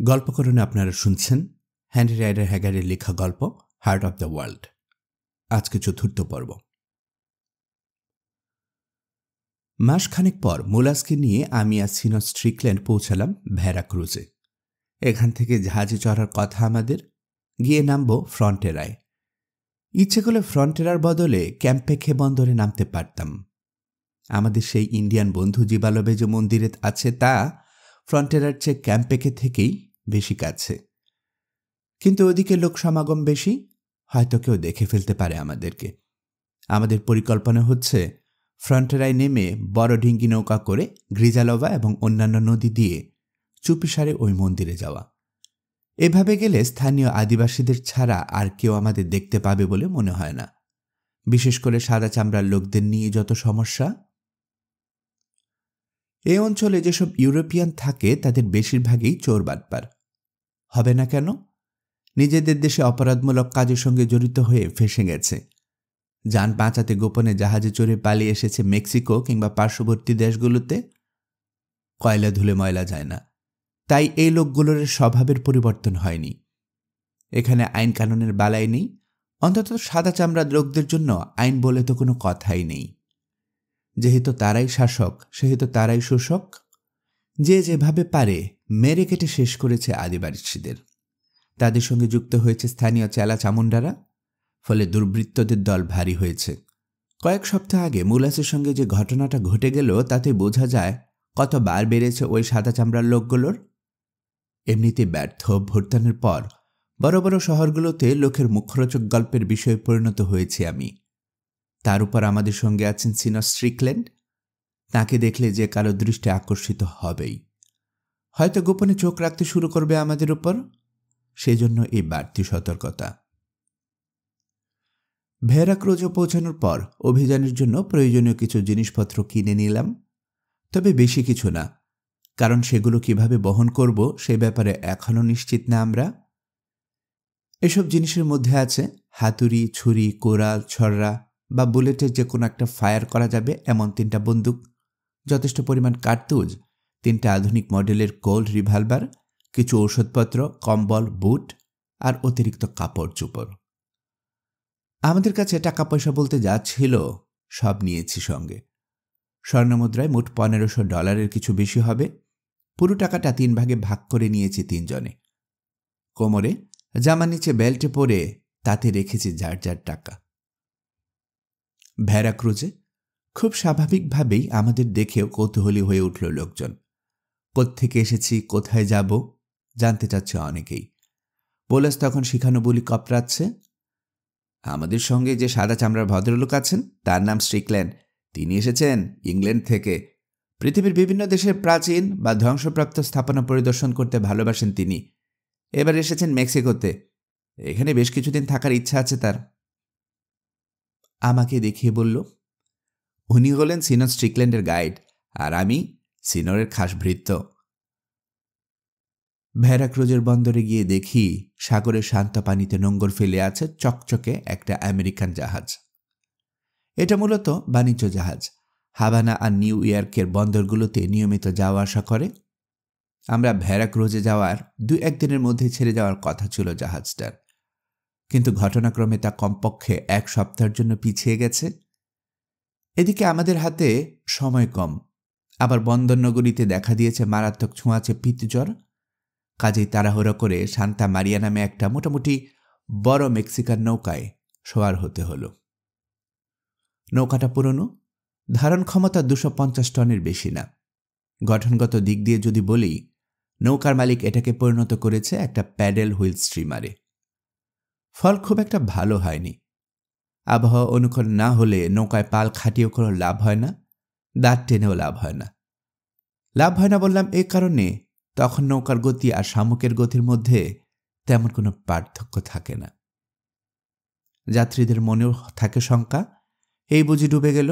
গল্পকরণে আপনারা শুনছেন Henry rider হ্যাগারের লেখা গল্প হার্ট অব দ্য ওয়ার্ল্ড। আজকে ৪র্থ পর্ব। মাসখানেক পর মোলাসকে নিয়ে আমি আর সিনস স্ট্রিকল্যান্ড পৌঁছালাম ভেরাক্রুজে। এখান থেকে জাহাজে চড়ার কথা আমাদের, গিয়ে নামব ফ্রন্টেরায়। ইচ্ছে করলে ফ্রন্টেরার বদলে ক্যাম্পেখে বন্দরে নামতে পারতাম। আমাদের সেই ইন্ডিয়ান বন্ধু জিবালবে যে মন্দিরে আছে তা ফ্রন্টেরার চেয়ে ক্যাম্পেখে থেকেই বেশি কাছে, কিন্তু ওদিকে লোক সমাগম বেশি, হয়তো কেউ দেখে ফেলতে পারে আমাদেরকে। আমাদের পরিকল্পনা হচ্ছে ফ্রন্টেরায় নেমে বড় ডিঙ্গি নৌকা করে গ্রিজালোভা এবং অন্যান্য নদী দিয়ে চুপিসারে ওই মন্দিরে যাওয়া। এভাবে গেলে স্থানীয় আদিবাসীদের ছাড়া আর কেউ আমাদের দেখতে পাবে বলে মনে হয় না, বিশেষ করে সাদা চামড়ার লোকদের নিয়ে যত সমস্যা। এ অঞ্চলে যেসব ইউরোপিয়ান থাকে তাদের বেশিরভাগই চোর বাটপার। হবে না কেন? নিজেদের দেশে অপরাধমূলক কাজের সঙ্গে জড়িত হয়ে ফেঁসে গেছে, যান বাঁচাতে গোপনে জাহাজে চড়ে পালিয়ে এসেছে মেক্সিকো কিংবা পার্শ্ববর্তী দেশগুলোতে। কয়লা ধুলে ময়লা যায় না, তাই এই লোকগুলোর স্বভাবের পরিবর্তন হয়নি। এখানে আইন কানুনের বালাই নেই, অন্তত সাদা চামড়ার লোকদের জন্য আইন বলে তো কোনো কথাই নেই। যেহেতু তারাই শাসক সেহেতু তারাই শোষক। যে যেভাবে পারে মেরে কেটে শেষ করেছে আদিবাসীদের। তাদের সঙ্গে যুক্ত হয়েছে স্থানীয় চেলা চামুন্ডারা, ফলে দুর্বৃত্তদের দল ভারী হয়েছে। কয়েক সপ্তাহ আগে মুলাসের সঙ্গে যে ঘটনাটা ঘটে গেল তাতে বোঝা যায় কতবার বেড়েছে ওই সাদা চামড়ার লোকগুলোর। এমনিতে ব্যর্থ ভোটদানের পর বড় বড় শহরগুলোতে লোকের মুখরোচক গল্পের বিষয়ে পরিণত হয়েছি আমি। তার উপর আমাদের সঙ্গে আছেন সিনস স্ট্রিকল্যান্ড। তাকে দেখলে যে কারো দৃষ্টি আকর্ষিত হবেই, হয়তো গোপনে চোখ রাখতে শুরু করবে আমাদের উপর। সেজন্য এই বাড়তি সতর্কতা। ভেরাক্রুজে পৌঁছানোর পর অভিযানের জন্য প্রয়োজনীয় কিছু জিনিসপত্র কিনে নিলাম, তবে বেশি কিছু না, কারণ সেগুলো কিভাবে বহন করব সে ব্যাপারে এখনও নিশ্চিত না আমরা। এসব জিনিসের মধ্যে আছে হাতুড়ি, ছুরি, কোরাল, ছড়রা বা বুলেটের যে কোনো একটা ফায়ার করা যাবে এমন 3টা বন্দুক, যথেষ্ট পরিমাণ কার্তুজ, 3টা আধুনিক মডেলের কোল্ড রিভলভার, কিছু ঔষধপত্র, কম্বল, বুট আর অতিরিক্ত কাপড় চোপড়। আমাদের কাছে টাকা পয়সা বলতে যা ছিল সব নিয়েছি সঙ্গে। স্বর্ণমুদ্রায় মোট $1500 কিছু বেশি হবে। পুরো টাকাটা 3 ভাগে ভাগ করে নিয়েছি 3 জনে। কোমরে জামা নিচে বেল্টে পরে তাতে রেখেছি যার যার টাকা। ভেরাক্রুজে খুব স্বাভাবিকভাবেই আমাদের দেখেও কৌতূহলী হয়ে উঠল লোকজন। কোত্থেকে এসেছি, কোথায় যাব জানতে চাচ্ছে অনেকেই। পোলাস তখন শিখানো বলি কপড়াচ্ছে। আমাদের সঙ্গে যে সাদা চামড়ার ভদ্রলোক আছেন তার নাম স্ট্রিকল্যান্ড। তিনি এসেছেন ইংল্যান্ড থেকে। পৃথিবীর বিভিন্ন দেশের প্রাচীন বা ধ্বংসপ্রাপ্ত স্থাপনা পরিদর্শন করতে ভালোবাসেন তিনি। এবার এসেছেন মেক্সিকোতে। এখানে বেশ কিছুদিন থাকার ইচ্ছা আছে তার। আমাকে দেখিয়ে বলল, উনি হলেন সিনস স্ট্রিকল্যান্ডের গাইড, আর আমি সিনরের খাস ভৃত্য। ভেরাক্রুজের বন্দরে গিয়ে দেখি সাগরের শান্ত পানিতে নোঙর ফেলে আছে চকচকে একটা আমেরিকান জাহাজ। এটা মূলত বাণিজ্য জাহাজ। হাভানা আর নিউ ইয়র্কের বন্দরগুলোতে নিয়মিত যাওয়া আসা করে। আমরা ভেরাক্রুজে যাওয়ার 2-1 দিনের মধ্যে ছেড়ে যাওয়ার কথা ছিল জাহাজটার, কিন্তু ঘটনাক্রমে তা কমপক্ষে 1 সপ্তাহের জন্য পিছিয়ে গেছে। এদিকে আমাদের হাতে সময় কম, আবার বন্দরনগরীতে দেখা দিয়েছে মারাত্মক ছোঁয়াচে পিতজ্বর। কাজেই তাড়াহুড়ো করে সান্তা মারিয়া নামে একটা মোটামুটি বড় মেক্সিকান নৌকায় সওয়ার হতে হলো। নৌকাটা পুরনো, ধারণ ক্ষমতা 250 টনের বেশি না। গঠনগত দিক দিয়ে যদি বলি, নৌকার মালিক এটাকে পরিণত করেছে একটা প্যাডেল হুইল স্ট্রিমারে। ফল খুব একটা ভালো হয়নি। আবহাওয়া অনুকূল না হলে নৌকায় পাল খাটিয়েও কোনো লাভ হয় না, দাঁত টেনেও লাভ হয় না। লাভ হয় না বললাম এ কারণে, তখন নৌকার গতি আর শামুকের গতির মধ্যে তেমন কোনো পার্থক্য থাকে না। যাত্রীদের মনেও থাকে শঙ্কা, এই বুঝি ডুবে গেল।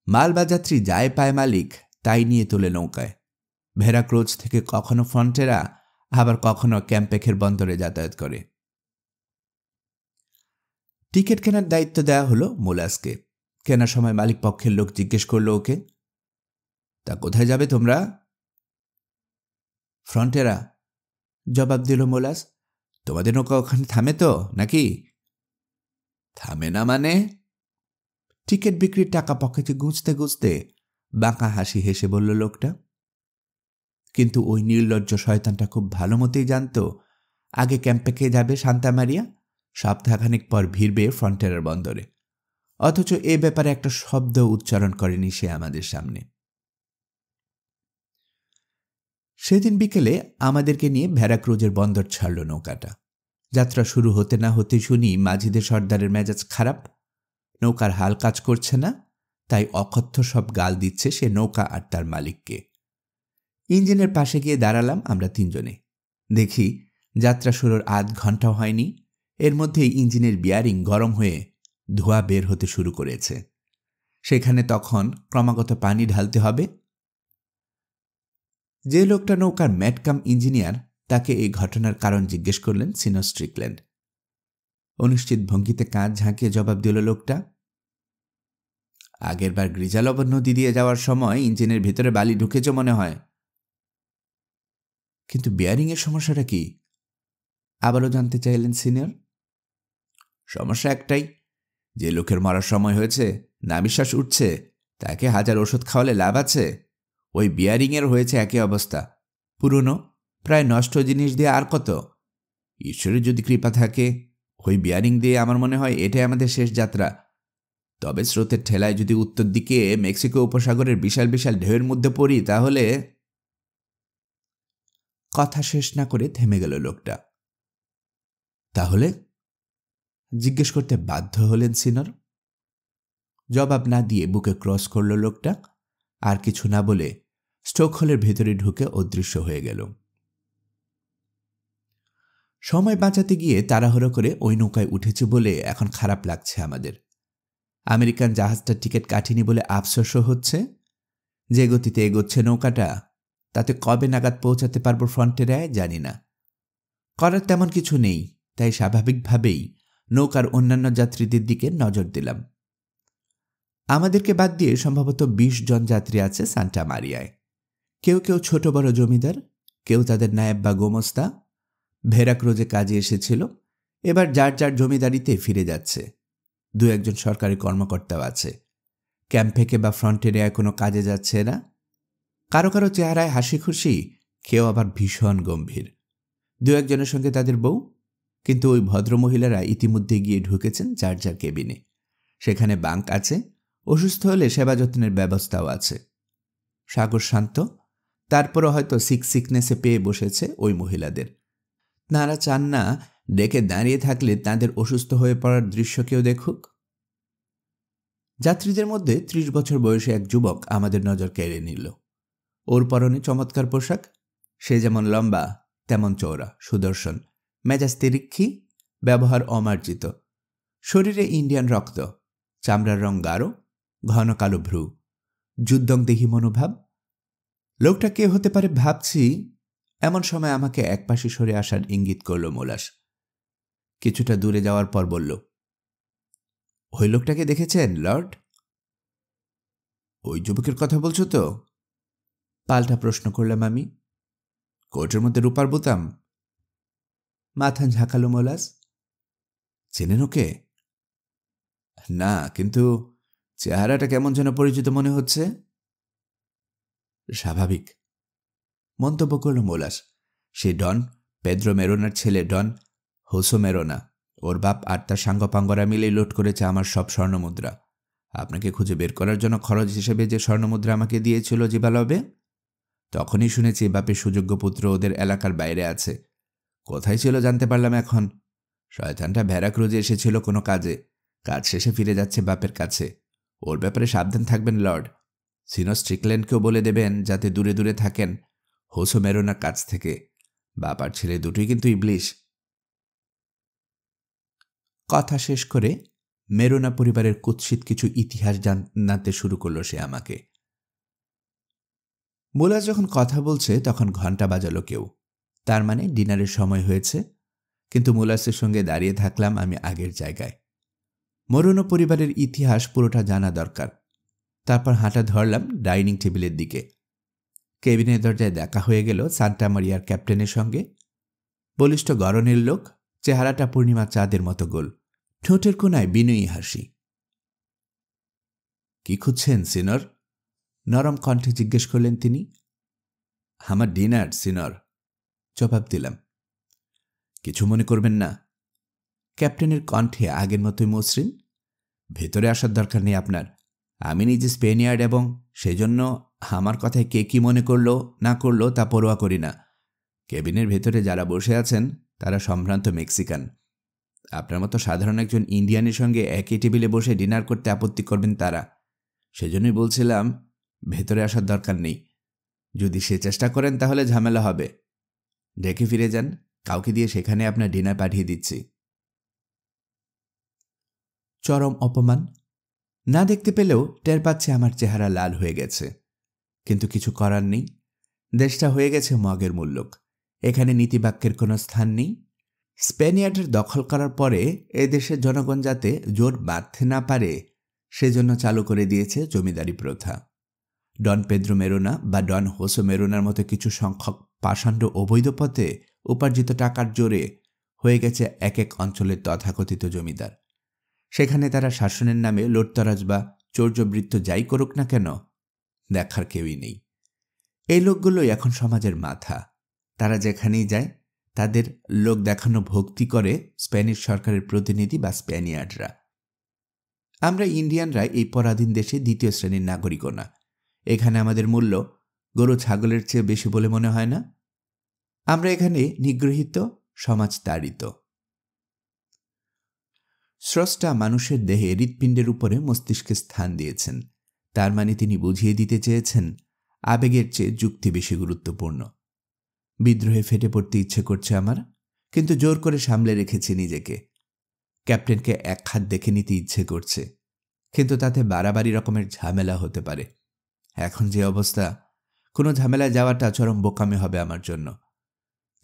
মাল বা যাত্রী যাই পায় মালিক তাই নিয়ে তোলে নৌকায়। ভেরাক্রুজ থেকে কখনো ফ্রন্টেরা, আবার কখনো ক্যাম্পেখের বন্দরে যাতায়াত করে। টিকিট কেনার দায়িত্ব দেওয়া হলো মোলাসকে। কেনার সময় মালিক পক্ষের লোক জিজ্ঞেস করল ওকে, তা কোথায় যাবে তোমরা? ফ্রন্টেরা। জবাব দিল মোলাস। তোমাদের নৌকা ওখানে থামে তো নাকি? থামে না মানে? টিকিট বিক্রির টাকা পকেটে গুঁজতে গুঁজতে বাঁকা হাসি হেসে বলল লোকটা। কিন্তু ওই নির্লজ্জ শয়তানটা খুব ভালো মতোই জানত আগে ক্যাম্পে কে যাবে সান্তা মারিয়া, সপ্তাহখানিক পর ভিড়বে ফ্রন্টেরার বন্দরে। অথচ এ ব্যাপারে একটা শব্দ উচ্চারণ করেনি সে আমাদের সামনে। সেদিন বিকেলে আমাদেরকে নিয়ে ভেরাক্রুজের বন্দর ছাড়ল নৌকাটা। যাত্রা শুরু হতে না হতে শুনি মাঝিদের সর্দারের মেজাজ খারাপ, নৌকার হাল কাজ করছে না, তাই অকথ্য সব গাল দিচ্ছে সে নৌকা আর তার মালিককে। ইঞ্জিনের পাশে গিয়ে দাঁড়ালাম আমরা তিনজনে। দেখি যাত্রা শুরুর আধ ঘন্টাও হয়নি, এর মধ্যেই ইঞ্জিনের বিয়ারিং গরম হয়ে ধোঁয়া বের হতে শুরু করেছে। সেখানে তখন ক্রমাগত পানি ঢালতে হবে। যে লোকটা নৌকার ম্যাটকাম ইঞ্জিনিয়ার তাকে এই ঘটনার কারণ জিজ্ঞেস করলেন সিনো স্ট্রিকল্যান্ড। অনিশ্চিত ভঙ্গিতে কাঁধ ঝাঁকিয়ে জবাব দিল লোকটা, আগেরবার গ্রিজালবর নদী দিয়ে যাওয়ার সময় ইঞ্জিনের ভিতরে বালি ঢুকেছে মনে হয়। কিন্তু বিয়ারিংয়ের সমস্যাটা কি? আবারও জানতে চাইলেন সিনিয়র। সমস্যা একটাই, যে লোকের মরার সময় হয়েছে, না বিশ্বাস উঠছে, তাকে হাজার ওষুধ খাওয়ালে লাভ আছে? ওই বিয়ারিংয়ের হয়েছে একই অবস্থা, পুরনো প্রায় নষ্ট জিনিস দিয়ে আর কত। ঈশ্বরের যদি কৃপা থাকে ওই বিয়ারিং দিয়ে আমার মনে হয় এটাই আমাদের শেষ যাত্রা। তবে স্রোতের ঠেলায় যদি উত্তর দিকে মেক্সিকো উপসাগরের বিশাল বিশাল ঢেউয়ের মধ্যে পড়ি তাহলে। কথা শেষ না করে থেমে গেল লোকটা। তাহলে জিজ্ঞেস করতে বাধ্য হলেন সিনর। জবাব না দিয়ে বুকে ক্রস করল লোকটা, আর কিছু না বলে স্টোকহোলের ভেতরে ঢুকে অদৃশ্য হয়ে গেল। সময় বাঁচাতে গিয়ে তাড়াহুড়ো করে ওই নৌকায় উঠেছে বলে এখন খারাপ লাগছে আমাদের। আমেরিকান জাহাজটার টিকিট কাটিনি বলে আফসোসও হচ্ছে। যে গতিতে এগোচ্ছে নৌকাটা, তাতে কবে নাগাদ পৌঁছাতে পারবো ফ্রন্টেরায় জানি না। করার তেমন কিছু নেই, তাই স্বাভাবিকভাবেই নৌকার অন্যান্য যাত্রীদের দিকে নজর দিলাম। আমাদেরকে বাদ দিয়ে সম্ভবত 20 জন যাত্রী আছে সান্টা মারিয়ায়। কেউ কেউ ছোট বড় জমিদার, কেউ তাদের নায়েব বা গোমস্তা। ভেরাক্রুজে কাজে এসেছিল, এবার যার যার জমিদারিতে ফিরে যাচ্ছে। দু একজন সরকারি কর্মকর্তাও আছে। ক্যাম্পেকে বা ফ্রন্টেরিয়ায় কোনো কাজে যাচ্ছে না। কারো কারো চেহারায় হাসি খুশি, কেউ আবার ভীষণ গম্ভীর। দু একজনের সঙ্গে তাদের বউ, কিন্তু ওই ভদ্রমহিলারা ইতিমধ্যে গিয়ে ঢুকেছেন যার যার কেবিনে। সেখানে বাঙ্ক আছে, অসুস্থ হলে সেবা যত্নের ব্যবস্থাও আছে। সাগর শান্ত, তারপরও হয়তো সিকনেসে পেয়ে বসেছে ওই মহিলাদের। তাঁরা চান না ডেকে দাঁড়িয়ে থাকলে তাঁদের অসুস্থ হয়ে পড়ার দৃশ্য কেউ দেখুক। যাত্রীদের মধ্যে 30 বছর বয়সী এক যুবক আমাদের নজর কেড়ে নিল। ওর পরনে চমৎকার পোশাক, সে যেমন লম্বা তেমন চওড়া, সুদর্শন, মেজাজ তিরিক্ষি, ব্যবহার অমার্জিত। শরীরে ইন্ডিয়ান রক্ত, চামড়ার রং গাঢ়, ঘন কালো ভ্রু, যুদ্ধংদেহী মনোভাব। লোকটা কে হতে পারে ভাবছি, এমন সময় আমাকে একপাশে সরে আসার ইঙ্গিত করল মোলাস। কিছুটা দূরে যাওয়ার পর বলল, ওই লোকটাকে দেখেছেন লর্ড? ওই যুবকের কথা বলছো তো? পাল্টা প্রশ্ন করলাম আমি। কোটের মধ্যে রূপার বোতাম? মাথা ঝাঁকালো মোলাস। চেনেন ওকে? না, কিন্তু চেহারাটা কেমন যেন পরিচিত মনে হচ্ছে। স্বাভাবিক, মন্তব্য করল মোলাস। সে ডন পেদ্রো মেরোনার ছেলে, ডন হোসো মেরোনা। ওর বাপ আর তার সাঙ্গপাঙ্গরা মিলেই লোড করেছে আমার সব স্বর্ণমুদ্রা। আপনাকে খুঁজে বের করার জন্য খরচ হিসেবে যে স্বর্ণমুদ্রা আমাকে দিয়েছিল জিবালবে, তখনই শুনেছি বাপের সুযোগ্য পুত্র ওদের এলাকার বাইরে আছে। কোথায় ছিল জানতে পারলাম এখন। শয়তানটা ভেরাক্রুজে এসেছিল কোনো কাজে, কাজ শেষে ফিরে যাচ্ছে বাপের কাছে। ওর ব্যাপারে সাবধান থাকবেন লর্ড। সিনো স্ট্রিকল্যান্ডকেও বলে দেবেন যাতে দূরে দূরে থাকেন হোসো মেরোনার কাছ থেকে। বাপ আর ছেলে দুটোই কিন্তু ইবলিশ। কথা শেষ করে মেরোনা পরিবারের কুৎসিত কিছু ইতিহাস জানাতে শুরু করল সে আমাকে। মোলাস যখন কথা বলছে তখন ঘন্টা বাজালো কেউ, তার মানে ডিনারের সময় হয়েছে। কিন্তু মোলাসের সঙ্গে দাঁড়িয়ে থাকলাম আমি আগের জায়গায়। মেরোনা পরিবারের ইতিহাস পুরোটা জানা দরকার। তারপর হাঁটা ধরলাম ডাইনিং টেবিলের দিকে। কেবিনের দরজায় দেখা হয়ে গেল সান্টা মারিয়ার ক্যাপ্টেনের সঙ্গে। বলিষ্ঠ গড়নের লোক, চেহারাটা পূর্ণিমা চাঁদের মতো গোল, ঠোঁটের কোনায় বিনয়ী হাসি। কি খুঁজছেন সিনর? নরম কণ্ঠে জিজ্ঞেস করলেন তিনি। আমার ডিনার সিনর, জবাব দিলাম। কিছু মনে করবেন না। ক্যাপ্টেনের কণ্ঠে আগের মতোই মসৃণ। ভেতরে আসার দরকার নেই আপনার। আমি নিজে স্পেনিয়ার্ড এবং সেজন্য আমার কথায় কে কি মনে করলো না করলো তা পরোয়া করি না। কেবিনের ভেতরে যারা বসে আছেন তারা সম্ভ্রান্ত মেক্সিকান। আপনার মতো সাধারণ একজন ইন্ডিয়ানের সঙ্গে একই টেবিলে বসে ডিনার করতে আপত্তি করবেন তারা। সেজন্যই বলছিলাম ভেতরে আসার দরকার নেই। যদি সে চেষ্টা করেন তাহলে ঝামেলা হবে। ডেকে ফিরে যান, কাউকে দিয়ে সেখানে আপনার ডিনার পাঠিয়ে দিচ্ছি। চরম অপমান। না দেখতে পেলেও টের পাচ্ছে আমার চেহারা লাল হয়ে গেছে, কিন্তু কিছু করার নেই। দেশটা হয়ে গেছে মগের মুল্লুক। এখানে নীতিবাক্যের কোনো স্থান নেই। স্পেনিয়ার্ডের দখল করার পরে এ দেশের জনগণ যাতে জোর বাঁধতে না পারে সেজন্য চালু করে দিয়েছে জমিদারি প্রথা। ডন পেদ্রো মেরোনা বা ডন হোসে মেরোনার মতো কিছু সংখ্যক পাষাণ্ড অবৈধ পথে উপার্জিত টাকার জোরে হয়ে গেছে এক এক অঞ্চলের তথাকথিত জমিদার। সেখানে তারা শাসনের নামে লুটতরাজ বা চৌর্যবৃত্ত যাই করুক না কেন, দেখার কেউই নেই। এই লোকগুলোই এখন সমাজের মাথা। তারা যেখানেই যায় তাদের লোক দেখানো ভক্তি করে স্প্যানিশ সরকারের প্রতিনিধি বা স্প্যানিয়ার্ডরা। আমরা ইন্ডিয়ানরা এই পরাধীন দেশে দ্বিতীয় শ্রেণীর নাগরিকও না। এখানে আমাদের মূল্য গরু ছাগলের চেয়ে বেশি বলে মনে হয় না। আমরা এখানে নিগৃহীত, সমাজতাড়িত। স্রষ্টা মানুষের দেহে হৃৎপিণ্ডের উপরে মস্তিষ্কে স্থান দিয়েছেন। তার মানে তিনি বুঝিয়ে দিতে চেয়েছেন আবেগের চেয়ে যুক্তি বেশি গুরুত্বপূর্ণ। বিদ্রোহে ফেটে পড়তে ইচ্ছে করছে আমার, কিন্তু জোর করে সামলে রেখেছি নিজেকে। ক্যাপ্টেনকে এক হাত দেখে নিতে ইচ্ছে করছে, কিন্তু তাতে বাড়াবাড়ি রকমের ঝামেলা হতে পারে। এখন যে অবস্থা, কোনো ঝামেলায় যাওয়াটা চরম বোকামি হবে আমার জন্য।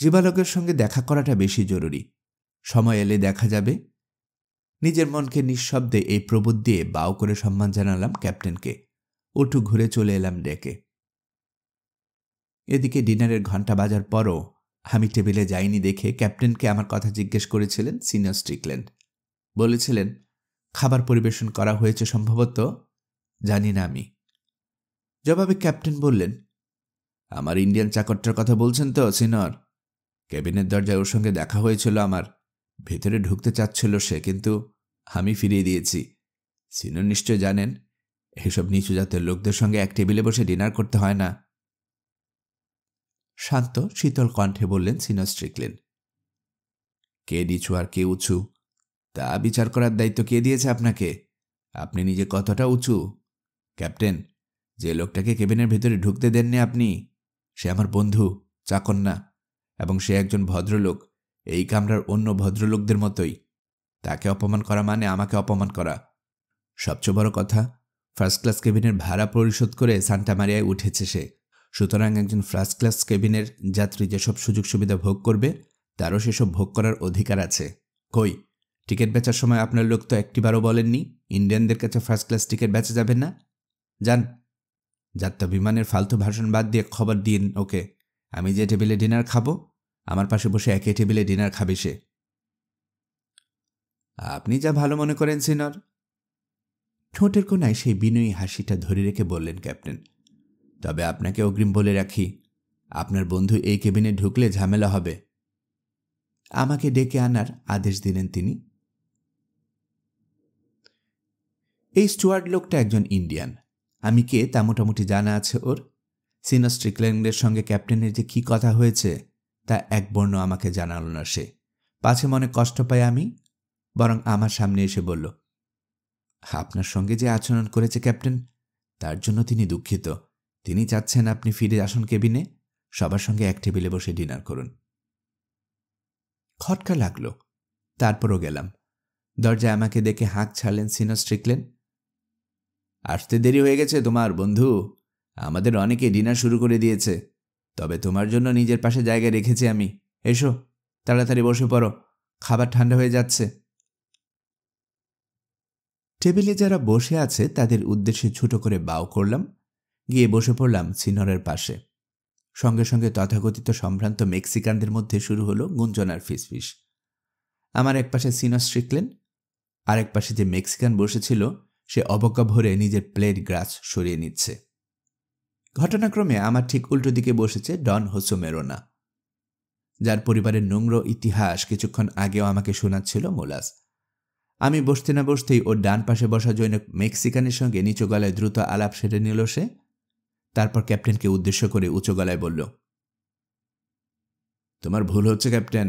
জীবালোকের সঙ্গে দেখা করাটা বেশি জরুরি। সময় এলে দেখা যাবে। নিজের মনকে নিঃশব্দে এই প্রবোধ দিয়ে বাউ করে সম্মান জানালাম ক্যাপ্টেনকে। উঠু ঘুরে চলে এলাম ডেকে। এদিকে ডিনারের ঘণ্টা বাজার পরও আমি টেবিলে যাইনি দেখে ক্যাপ্টেনকে আমার কথা জিজ্ঞেস করেছিলেন সিনিয়র স্ট্রিকল্যান্ড। বলেছিলেন, খাবার পরিবেশন করা হয়েছে সম্ভবত, জানি না আমি। জবাবে ক্যাপ্টেন বললেন, আমার ইন্ডিয়ান চাকরটার কথা বলছেন তো সিনর? কেবিনের দরজায় ওর সঙ্গে দেখা হয়েছিল আমার। ভেতরে ঢুকতে চাচ্ছিল সে, কিন্তু আমি ফিরিয়ে দিয়েছি। সিনর নিশ্চয় জানেন এসব নিচু জাতের লোকদের সঙ্গে এক টেবিলে বসে ডিনার করতে হয় না। শান্ত শীতল কণ্ঠে বললেন সিনিয়র স্ট্রিকল্যান্ড। কে নিচু আর কে উঁচু তা বিচার করার দায়িত্ব কে দিয়েছে আপনাকে? আপনি নিজে কতটা উঁচু? ক্যাপ্টেন, যে লোকটাকে কেবিনের ভেতরে ঢুকতে দেননি আপনি, সে আমার বন্ধু, চাকর না, এবং সে একজন ভদ্রলোক, এই কামরার অন্য ভদ্রলোকদের মতোই। তাকে অপমান করা মানে আমাকে অপমান করা। সবচেয়ে বড় কথা, ফার্স্ট ক্লাস কেবিনের ভাড়া পরিশোধ করে সান্টা মারিয়ায় উঠেছে সে। সুতরাং একজন ফার্স্ট ক্লাস কেবিনের যাত্রী যেসব সুযোগ সুবিধা ভোগ করবে তারও সেসব ভোগ করার অধিকার আছে। কই, টিকিট বেচার সময় আপনার লোক তো একটিবারও বলেননি ইন্ডিয়ানদের কাছে ফার্স্ট ক্লাস টিকিট বেচা যাবে না। যান, যাত্রা বিমানের ফালতু ভাষণ বাদ দিয়ে খবর দিন ওকে, আমি যে টেবিলে ডিনার খাবো আমার পাশে বসে একই টেবিলে ডিনার খাবে সে। আপনি যা ভালো মনে করেন সিনর। ঠোঁটের কোনায় সেই বিনয়ী হাসিটা ধরে রেখে বললেন ক্যাপ্টেন। তবে আপনাকে অগ্রিম বলে রাখি, আপনার বন্ধু এই কেবিনে ঢুকলে ঝামেলা হবে। আমাকে ডেকে আনার আদেশ দিলেন তিনি। এই স্টুয়ার্ড লোকটা একজন ইন্ডিয়ান। আমি কে তা মোটামুটি জানা আছে ওর। সিনিয়র স্ট্রিকল্যান্ডের সঙ্গে ক্যাপ্টেনের যে কী কথা হয়েছে তা এক বর্ণ আমাকে জানালো না সে। পাছে মনে কষ্ট পাই আমি, বরং আমার সামনে এসে বলল, আপনার সঙ্গে যে আচরণ করেছে ক্যাপ্টেন, তার জন্য তিনি দুঃখিত। তিনি চাচ্ছেন আপনি ফিরে আসুন কেবিনে, সবার সঙ্গে এক টেবিলে বসে ডিনার করুন। খটকা লাগল, তারপরও গেলাম। দরজায় আমাকে দেখে হাঁক ছাড়লেন সিনিয়র স্ট্রিকল্যান্ড। আসতে দেরি হয়ে গেছে তোমার বন্ধু, আমাদের অনেকে ডিনার শুরু করে দিয়েছে, তবে তোমার জন্য নিজের পাশে জায়গা রেখেছি আমি। এসো, তাড়াতাড়ি বসে পড়ো, খাবার ঠান্ডা হয়ে যাচ্ছে। টেবিলে যারা বসে আছে তাদের উদ্দেশ্যে ছোট করে বাও করলাম, গিয়ে বসে পড়লাম সিনরের পাশে। সঙ্গে সঙ্গে তথাকথিত সম্ভ্রান্ত মেক্সিকানদের মধ্যে শুরু হলো গুঞ্জনার ফিসফিস। আমার একপাশে সিনো স্ট্রিকল্যান্ড, আরেক পাশে যে মেক্সিকান বসেছিল সে অবজ্ঞা ভরে নিজের প্লেট গ্লাস সরিয়ে নিচ্ছে। ঘটনাক্রমে আমার ঠিক উল্টো দিকে বসেছে ডন হোসে মেরোনা, যার পরিবারের নোংর ইতিহাস কিছুক্ষণ আগেও আমাকে শোনাচ্ছিল মোলাস। আমি বসতে না বসতেই ওর ডান পাশে বসা জৈনক মেক্সিকানের সঙ্গে নিচু গলায় দ্রুত আলাপ সেরে নিল সে। তারপর ক্যাপ্টেনকে উদ্দেশ্য করে উঁচু গলায় বলল, তোমার ভুল হচ্ছে ক্যাপ্টেন।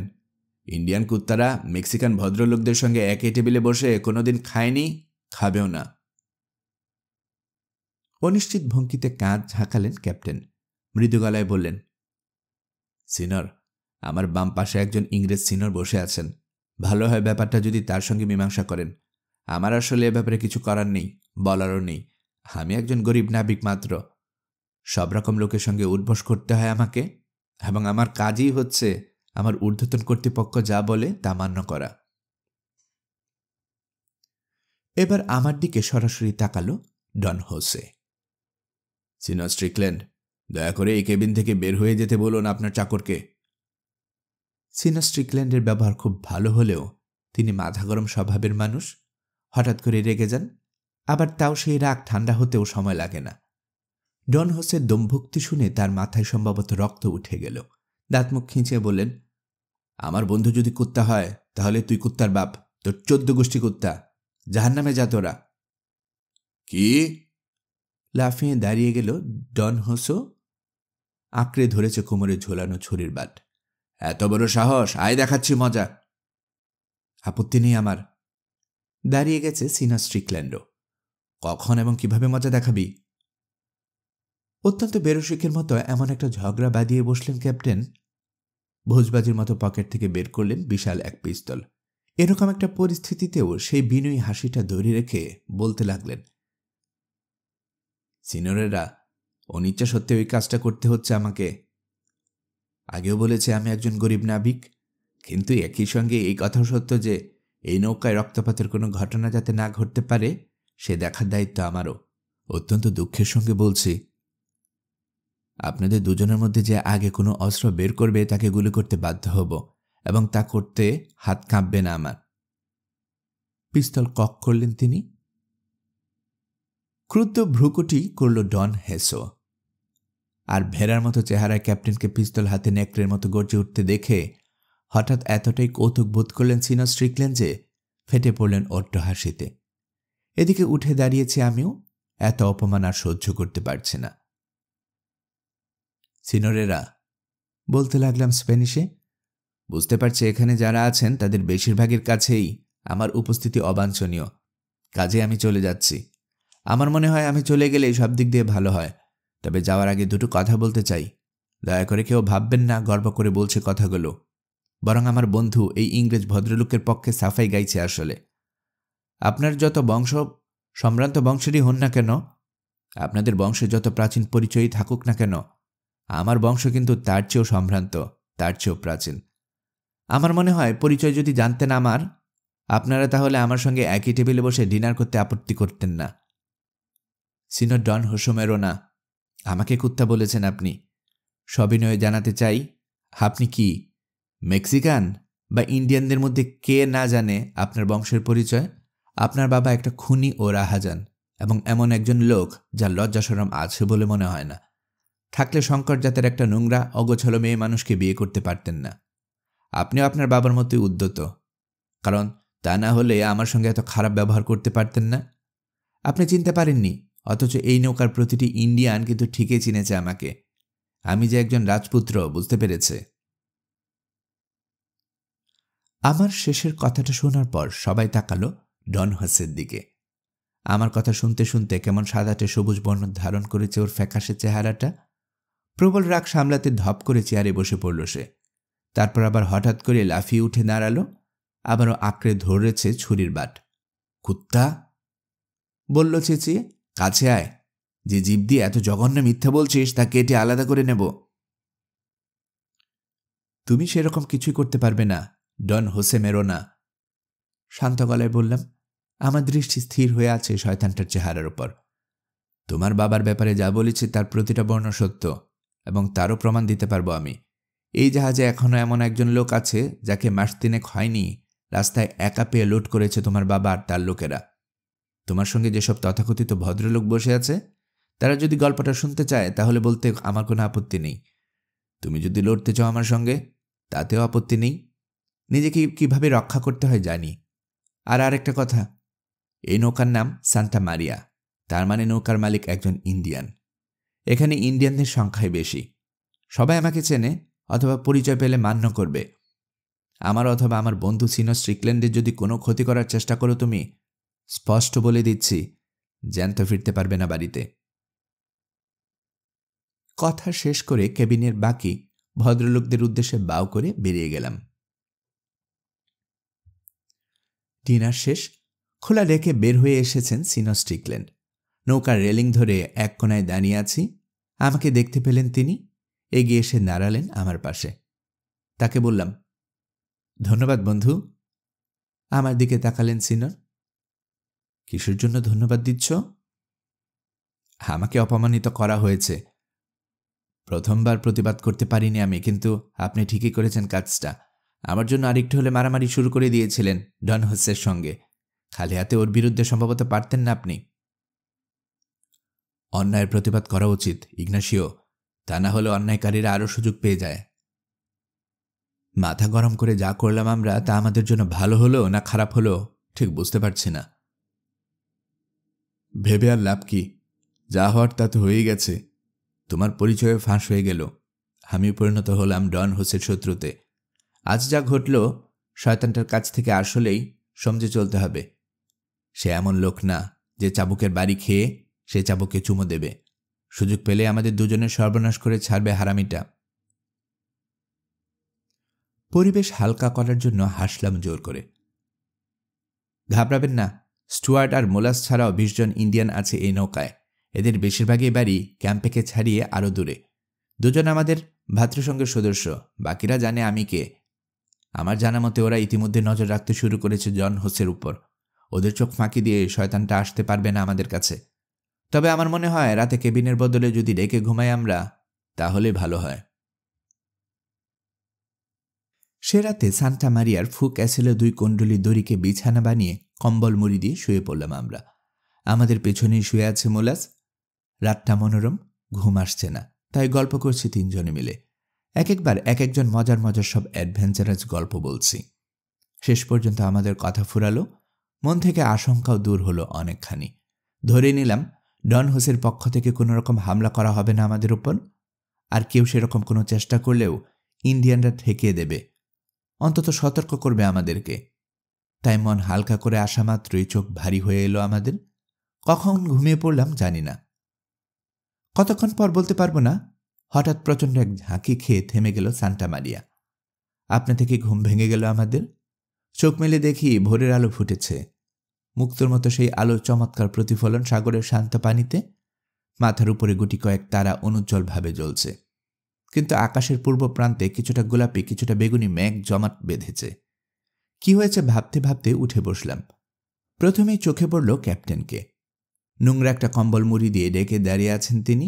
ইন্ডিয়ান কুত্তারা মেক্সিকান ভদ্রলোকদের সঙ্গে একই টেবিলে বসে কোনোদিন খায়নি, খাবেও না। অনিশ্চিত ভঙ্গিতে কাঁধ ঝাঁকালেন ক্যাপ্টেন। মৃদু গলায় বললেন, সিনর, আমার বাম পাশে একজন ইংরেজ সিনর বসে আছেন। ভালো হয় ব্যাপারটা যদি তার সঙ্গে মীমাংসা করেন। আমার আসলে এ ব্যাপারে কিছু করার নেই, বলারও নেই। আমি একজন গরিব নাবিক মাত্র। সব রকম লোকের সঙ্গে উদ্বস করতে হয় আমাকে, এবং আমার কাজই হচ্ছে আমার ঊর্ধ্বতন কর্তৃপক্ষ যা বলে তা মান্য করা। এবার আমার দিকে সরাসরি তাকালো ডন হোসে। সিনো স্ট্রিকল্যান্ড, দয়া করে এই কেবিন থেকে বের হয়ে যেতে বলুন আপনার চাকরকে। সিনো স্ট্রিকল্যান্ডের ব্যবহার খুব ভালো হলেও তিনি মাথা গরম স্বভাবের মানুষ। হঠাৎ করে রেগে যান, আবার তাও সেই রাগ ঠান্ডা হতেও সময় লাগে না। ডন হোসের দম্ভুক্তি শুনে তার মাথায় সম্ভবত রক্ত উঠে গেল। দাঁত মুখ খিঁচিয়ে বললেন, আমার বন্ধু যদি কুত্তা হয় তাহলে তুই কুত্তার বাপ, তোর 14 গোষ্ঠী কুত্তা, জাহান্নামে যা তোরা। কি? লাফিয়ে দাঁড়িয়ে গেল ডন হোসো। আঁকড়ে ধরেছে কোমরে ঝোলানো ছুরির বাট। এত বড় সাহস, আয় দেখাচ্ছি মজা। আপত্তি নেই আমার। দাঁড়িয়ে গেছে সিনো স্ট্রিকল্যান্ডও। কখন এবং কিভাবে মজা দেখাবি? অত্যন্ত বেরসিকের মতো এমন একটা ঝগড়া বাঁধিয়ে বসলেন ক্যাপ্টেন। ভোজবাজির মতো পকেট থেকে বের করলেন বিশাল এক পিস্তল। এরকম একটা পরিস্থিতিতেও সেই বিনয়ী হাসিটা ধরে রেখে বলতে লাগলেন, সিনিয়রেরা, অনিচ্ছা সত্ত্বে ওই কাজটা করতে হচ্ছে আমাকে। আগেও বলেছে আমি একজন গরিব নাবিক, কিন্তু একই সঙ্গে এই কথাও সত্য যে এই নৌকায় রক্তপাতের কোনো ঘটনা যাতে না ঘটতে পারে সে দেখার দায়িত্ব আমারও। অত্যন্ত দুঃখের সঙ্গে বলছি, আপনাদের দুজনের মধ্যে যে আগে কোনো অস্ত্র বের করবে তাকে গুলি করতে বাধ্য হব, এবং তা করতে হাত কাঁপবে না আমার। পিস্তল কক করলেন তিনি। ক্রুদ্ধ ভ্রুকুটি করল ডন হেসো। আর ভেড়ার মতো চেহারায় ক্যাপ্টেনকে পিস্তল হাতে নেকড়ের মতো গর্জে উঠতে দেখে হঠাৎ এতটাই কৌতুক বোধ করলেন সিনো স্ট্রিকল্যান্ড যে ফেটে পড়লেন অট্ট হাসিতে। এদিকে উঠে দাঁড়িয়েছি আমিও, এত অপমান আর সহ্য করতে পারছি না। সিনোরেরা, বলতে লাগলাম স্প্যানিশে, বুঝতে পারছি এখানে যারা আছেন তাদের বেশিরভাগের কাছেই আমার উপস্থিতি অবাঞ্ছনীয়। কাজে আমি চলে যাচ্ছি। আমার মনে হয় আমি চলে গেলেই সব দিক দিয়ে ভালো হয়। তবে যাওয়ার আগে দুটো কথা বলতে চাই। দয়া করে কেউ ভাববেন না গর্ব করে বলছে কথাগুলো, বরং আমার বন্ধু এই ইংরেজ ভদ্রলোকের পক্ষে সাফাই গাইছে আসলে। আপনার যত বংশ সম্ভ্রান্ত বংশেরই হন না কেন, আপনাদের বংশে যত প্রাচীন পরিচয়ই থাকুক না কেন, আমার বংশ কিন্তু তার চেয়েও সম্ভ্রান্ত, তার চেয়েও প্রাচীন। আমার মনে হয় পরিচয় যদি জানতেন আমার, আপনারা তাহলে আমার সঙ্গে একই টেবিলে বসে ডিনার করতে আপত্তি করতেন না। সিনিয়র ডন হোসে মেরোনা, আমাকে কুত্তা বলেছেন আপনি। সবিনয়ে জানাতে চাই, আপনি কি মেক্সিকান বা ইন্ডিয়ানদের মধ্যে কে না জানে আপনার বংশের পরিচয়? আপনার বাবা একটা খুনি ও রাহাজান, এবং এমন একজন লোক যার লজ্জাশরম আছে বলে মনে হয় না। থাকলে শঙ্কর জাতের একটা নোংরা অগোছালো মেয়ে মানুষকে বিয়ে করতে পারতেন না। আপনিও আপনার বাবার মতোই উদ্যত, কারণ তা না হলে আমার সঙ্গে এত খারাপ ব্যবহার করতে পারতেন না। আপনি চিনতে পারেননি, অথচ এই নৌকার প্রতিটি ইন্ডিয়ান কিন্তু ঠিকই চিনেছে আমাকে। আমি যে একজন রাজপুত্র বুঝতে পেরেছে। আমার শেষের কথাটা শোনার পর সবাই তাকালো ডন হোসের দিকে। আমার কথা শুনতে শুনতে কেমন সাদাটে সবুজ বর্ণ ধারণ করেছে ওর ফ্যাকাশে চেহারাটা। প্রবল রাগ সামলাতে ধপ করে চেয়ারে বসে পড়ল সে। তারপর আবার হঠাৎ করে লাফিয়ে উঠে দাঁড়ালো, আবারও আঁকড়ে ধরেছে ছুরির বাট। কুত্তা, বলল চেঁচিয়ে, কাছে আয়। যে জিভ দিয়ে এত জঘন্য মিথ্যা বলছিস তা কেটে আলাদা করে নেব। তুমি সেরকম কিছুই করতে পারবে না ডন হোসে মেরোনা, শান্ত গলায় বললাম। আমার দৃষ্টি স্থির হয়ে আছে শয়তানটার চেহারার উপর। তোমার বাবার ব্যাপারে যা বলেছি তার প্রতিটা বর্ণ সত্য, এবং তারও প্রমাণ দিতে পারবো আমি। এই জাহাজে এখনও এমন একজন লোক আছে যাকে মাস 3 হয়নি রাস্তায় একা পেয়ে লুট করেছে তোমার বাবা আর তার লোকেরা। তোমার সঙ্গে যেসব তথাকথিত ভদ্রলোক বসে আছে তারা যদি গল্পটা শুনতে চায় তাহলে বলতে আমার কোনো আপত্তি নেই। তুমি যদি লড়তে চাও আমার সঙ্গে তাতেও আপত্তি নেই। নিজেকে কিভাবে রক্ষা করতে হয় জানি। আর আরেকটা কথা, এই নৌকার নাম সান্টা মারিয়া, তার মানে নৌকার মালিক একজন ইন্ডিয়ান। এখানে ইন্ডিয়ানদের সংখ্যাই বেশি। সবাই আমাকে চেনে অথবা পরিচয় পেলে মান্য করবে। আমার অথবা আমার বন্ধু সিনো স্ট্রিকল্যান্ডের যদি কোনো ক্ষতি করার চেষ্টা করো তুমি, স্পষ্ট বলে দিচ্ছি জ্যান্ত ফিরতে পারবে না বাড়িতে। কথা শেষ করে কেবিনের বাকি ভদ্রলোকদের উদ্দেশ্যে বাউ করে বেরিয়ে গেলাম। ডিনার শেষ, খোলা ডেকে বের হয়ে এসেছেন সিনো স্ট্রিকল্যান্ড। নৌকার রেলিং ধরে এক কোনায় দাঁড়িয়ে আছি। আমাকে দেখতে পেলেন তিনি, এগিয়ে এসে দাঁড়ালেন আমার পাশে। তাকে বললাম, ধন্যবাদ বন্ধু। আমার দিকে তাকালেন সিনো। কিসের জন্য ধন্যবাদ দিচ্ছ? আমাকে অপমানিত করা হয়েছে। প্রথমবার প্রতিবাদ করতে পারিনি আমি, কিন্তু আপনি ঠিকই করেছেন কাজটা। আমার জন্য আরেকটু হলে মারামারি শুরু করে দিয়েছিলেন ডন হোসের সঙ্গে। খালি হাতে ওর বিরুদ্ধে সম্ভবত পারতেন না আপনি। অন্যায়ের প্রতিবাদ করা উচিত ইগনাসিও, তা না হলে অন্যায়কারীরা আরও সুযোগ পেয়ে যায়। মাথা গরম করে যা করলাম আমরা তা আমাদের জন্য ভালো হলো না খারাপ হলো ঠিক বুঝতে পারছি না। ভেবে আর লাভ কি? যা হওয়ার তা তো হয়েই গেছে। তোমার পরিচয়ে ফাঁস হয়ে গেল। আমি পরিণত হলাম ডন হোসের শত্রুতে। আজ যা ঘটল শয়তানটার কাছ থেকে আসলেই সমঝে চলতে হবে। সে এমন লোক না যে চাবুকের বাড়ি খেয়ে সে চাবুকে চুমো দেবে। সুযোগ পেলে আমাদের দুজনের সর্বনাশ করে ছাড়বে হারামিটা। পরিবেশ হালকা করার জন্য হাসলাম জোর করে। ঘাবড়াবেন না, স্টুয়ার্ট আর মোলাস ছাড়াও 20 জন ইন্ডিয়ান আছে এই নৌকায়। এদের বেশিরভাগই বাড়ি ক্যাম্পেকে ছাড়িয়ে আরও দূরে। 2 জন আমাদের ভ্রাতৃসংঘের সদস্য, বাকিরা জানে আমি কে। আমার জানা মতে ওরা ইতিমধ্যে নজর রাখতে শুরু করেছে জন হোসের উপর। ওদের চোখ ফাঁকি দিয়ে শয়তানটা আসতে পারবে না আমাদের কাছে। তবে আমার মনে হয় রাতে কেবিনের বদলে যদি ডেকে ঘুমাই আমরা, তাহলে ভালো হয়। সে রাতে সান্টা মারিয়ার ফুক অ্যাসেলে 2 কুণ্ডলি দড়িকে বিছানা বানিয়ে কম্বল মুড়ি দিয়ে শুয়ে পড়লাম আমরা। আমাদের পেছনেই শুয়ে আছে মোলাস। রাতটা মনোরম, ঘুম আসছে না, তাই গল্প করছি 3 জনে মিলে। একবার এক একজন মজার মজার সব অ্যাডভেঞ্চারাস গল্প বলছি। শেষ পর্যন্ত আমাদের কথা ফুরালো, মন থেকে আশঙ্কাও দূর হলো অনেকখানি। ধরে নিলাম ডন হোসের পক্ষ থেকে কোনো রকম হামলা করা হবে না আমাদের উপর। আর কেউ সেরকম কোনো চেষ্টা করলেও ইন্ডিয়ানরা ঠেকিয়ে দেবে, অন্তত সতর্ক করবে আমাদেরকে। তাই মন হালকা করে আসা মাত্রই চোখ ভারী হয়ে এলো আমাদের। কখন ঘুমিয়ে পড়লাম জানি না। কতক্ষণ পর বলতে পারবো না, হঠাৎ প্রচণ্ড এক ঝাঁকি খেয়ে থেমে গেল সান্টা মারিয়া। আপনা থেকে ঘুম ভেঙে গেল আমাদের। চোখ মেলে দেখি ভোরের আলো ফুটেছে। মুক্তোর মতো সেই আলোর চমৎকার প্রতিফলন সাগরের শান্ত পানিতে। মাথার উপরে গুটি কয়েক তারা অনুজ্জ্বলভাবে জ্বলছে, কিন্তু আকাশের পূর্ব প্রান্তে কিছুটা গোলাপি কিছুটা বেগুনি মেঘ জমাট বেঁধেছে। কি হয়েছে ভাবতে ভাবতে উঠে বসলাম। প্রথমেই চোখে পড়ল ক্যাপ্টেনকে। নোংরা একটা কম্বল মুড়ি দিয়ে ডেকে দাঁড়িয়ে আছেন তিনি।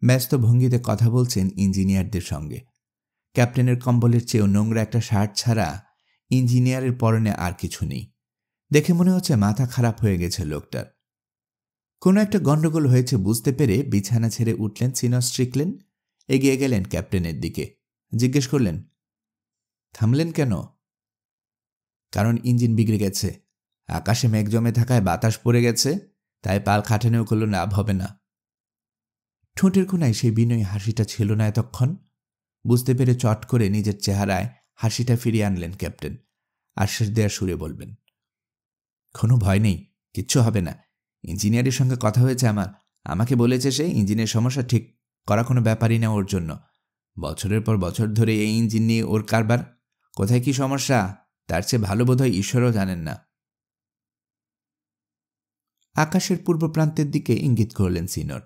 ব্যস্ত ভঙ্গিতে কথা বলছেন ইঞ্জিনিয়ারদের সঙ্গে। ক্যাপ্টেনের কম্বলের চেয়েও নোংরা একটা শার্ট ছাড়া ইঞ্জিনিয়ারের পরনে আর কিছু নেই। দেখে মনে হচ্ছে মাথা খারাপ হয়ে গেছে লোকটার। কোনো একটা গন্ডগোল হয়েছে বুঝতে পেরে বিছানা ছেড়ে উঠলেন সিনো স্ট্রিকল্যান্ড। এগিয়ে গেলেন ক্যাপ্টেনের দিকে। জিজ্ঞেস করলেন, থামলেন কেন? কারণ ইঞ্জিন বিগড়ে গেছে। আকাশে মেঘ জমে থাকায় বাতাস পড়ে গেছে, তাই পাল খাটানেও কোনো লাভ হবে না। ঠোঁটের কোনায় সেই বিনয়ী হাসিটা ছিল না এতক্ষণ। বুঝতে পেরে চট করে নিজের চেহারায় হাসিটা ফিরিয়ে আনলেন ক্যাপ্টেন। আশ্বাস দেওয়ার সুরে বলবেন, কোনো ভয় নেই, কিচ্ছু হবে না। ইঞ্জিনিয়ারের সঙ্গে কথা হয়েছে আমার। আমাকে বলেছে সে ইঞ্জিনের সমস্যা ঠিক করা কোনো ব্যাপারই না ওর জন্য। বছরের পর বছর ধরে এই ইঞ্জিন নিয়ে ওর কারবার। কোথায় কি সমস্যা তার চেয়ে ভালো বোধহয় ঈশ্বরও জানেন না। আকাশের পূর্ব প্রান্তের দিকে ইঙ্গিত করলেন সিনোর।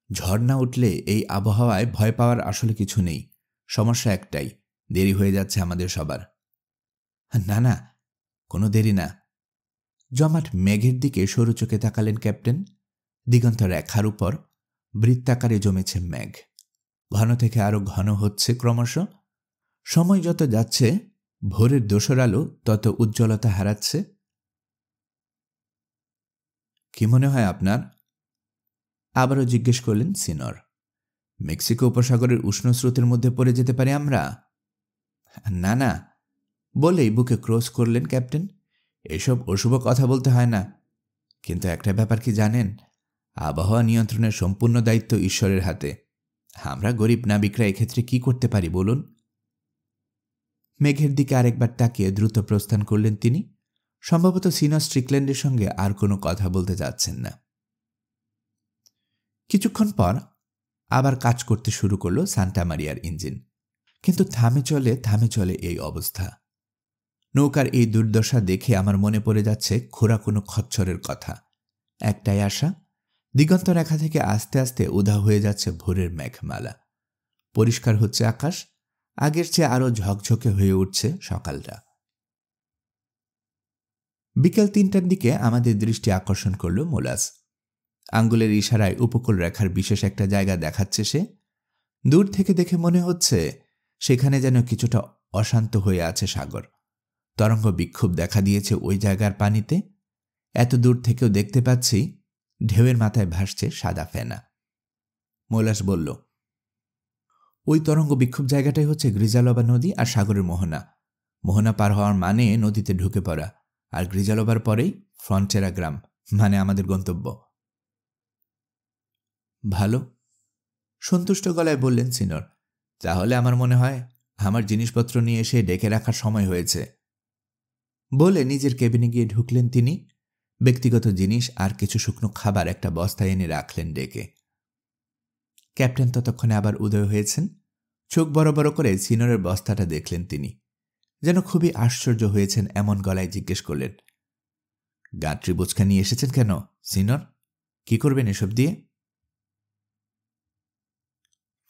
ঝড় না উঠলে এই আবহাওয়ায় ভয় পাওয়ার আসলে কিছু নেই। সমস্যা একটাই, দেরি হয়ে যাচ্ছে আমাদের সবার। না না, কোনো দেরি না। জমাট মেঘের দিকে সরু চোখে তাকালেন ক্যাপ্টেন। দিগন্ত রেখার উপর বৃত্তাকারে জমেছে মেঘ। ঘন থেকে আরো ঘন হচ্ছে ক্রমশ। সময় যত যাচ্ছে ভোরের দোসর আলো তত উজ্জ্বলতা হারাচ্ছে। কি মনে হয় আপনার? আবারও জিজ্ঞেস করলেন সিনর। মেক্সিকো উপসাগরের উষ্ণ স্রোতের মধ্যে পড়ে যেতে পারি আমরা? না না, বলেই বুকে ক্রস করলেন ক্যাপ্টেন। এসব অশুভ কথা বলতে হয় না। কিন্তু একটা ব্যাপার কি জানেন? আবহাওয়া নিয়ন্ত্রণের সম্পূর্ণ দায়িত্ব ঈশ্বরের হাতে। আমরা গরিব নাবিকরা এক্ষেত্রে কি করতে পারি বলুন? মেঘের দিকে আরেকবার তাকিয়ে দ্রুত প্রস্থান করলেন তিনি। সম্ভবত সিনর স্ট্রিকল্যান্ডের সঙ্গে আর কোনো কথা বলতে যাচ্ছেন না। কিছুক্ষণ পর আবার কাজ করতে শুরু করল সান্টা মারিয়ার ইঞ্জিন। কিন্তু থামে চলে এই অবস্থা। নৌকার এই দুর্দশা দেখে আমার মনে পড়ে যাচ্ছে খোঁড়া কোনো খচ্চরের কথা। একটাই আশা, দিগন্ত রেখা থেকে আস্তে আস্তে উধাও হয়ে যাচ্ছে ভোরের মেঘমালা। পরিষ্কার হচ্ছে আকাশ, আগের চেয়ে আরো ঝকঝকে হয়ে উঠছে সকালটা। বিকেল ৩টার দিকে আমাদের দৃষ্টি আকর্ষণ করল মোলাস। আঙ্গুলের ইশারায় উপকূল রেখার বিশেষ একটা জায়গা দেখাচ্ছে সে। দূর থেকে দেখে মনে হচ্ছে সেখানে যেন কিছুটা অশান্ত হয়ে আছে সাগর। তরঙ্গ বিক্ষোভ দেখা দিয়েছে ওই জায়গার পানিতে। এত দূর থেকেও দেখতে পাচ্ছি ঢেউয়ের মাথায় ভাসছে সাদা ফেনা। মোলাস বলল, ওই তরঙ্গ বিক্ষোভ জায়গাটাই হচ্ছে গ্রিজালোবা নদী আর সাগরের মোহনা। মোহনা পার হওয়ার মানে নদীতে ঢুকে পড়া, আর গ্রিজালোবার পরেই ফ্রন্টেরা গ্রাম, মানে আমাদের গন্তব্য। ভালো, সন্তুষ্ট গলায় বললেন সিনর। তাহলে আমার মনে হয় আমার জিনিসপত্র নিয়ে এসে ডেকে রাখার সময় হয়েছে। বলে নিজের কেবিনে গিয়ে ঢুকলেন তিনি। ব্যক্তিগত জিনিস আর কিছু শুকনো খাবার একটা বস্তায় এনে রাখলেন ডেকে। ক্যাপ্টেন ততক্ষণে আবার উদয় হয়েছেন। চোখ বড় বড় করে সিনরের বস্তাটা দেখলেন তিনি। যেন খুবই আশ্চর্য হয়েছেন এমন গলায় জিজ্ঞেস করলেন, গাঁটরি বোঝকা নিয়ে এসেছেন কেন সিনর? কি করবেন এসব দিয়ে?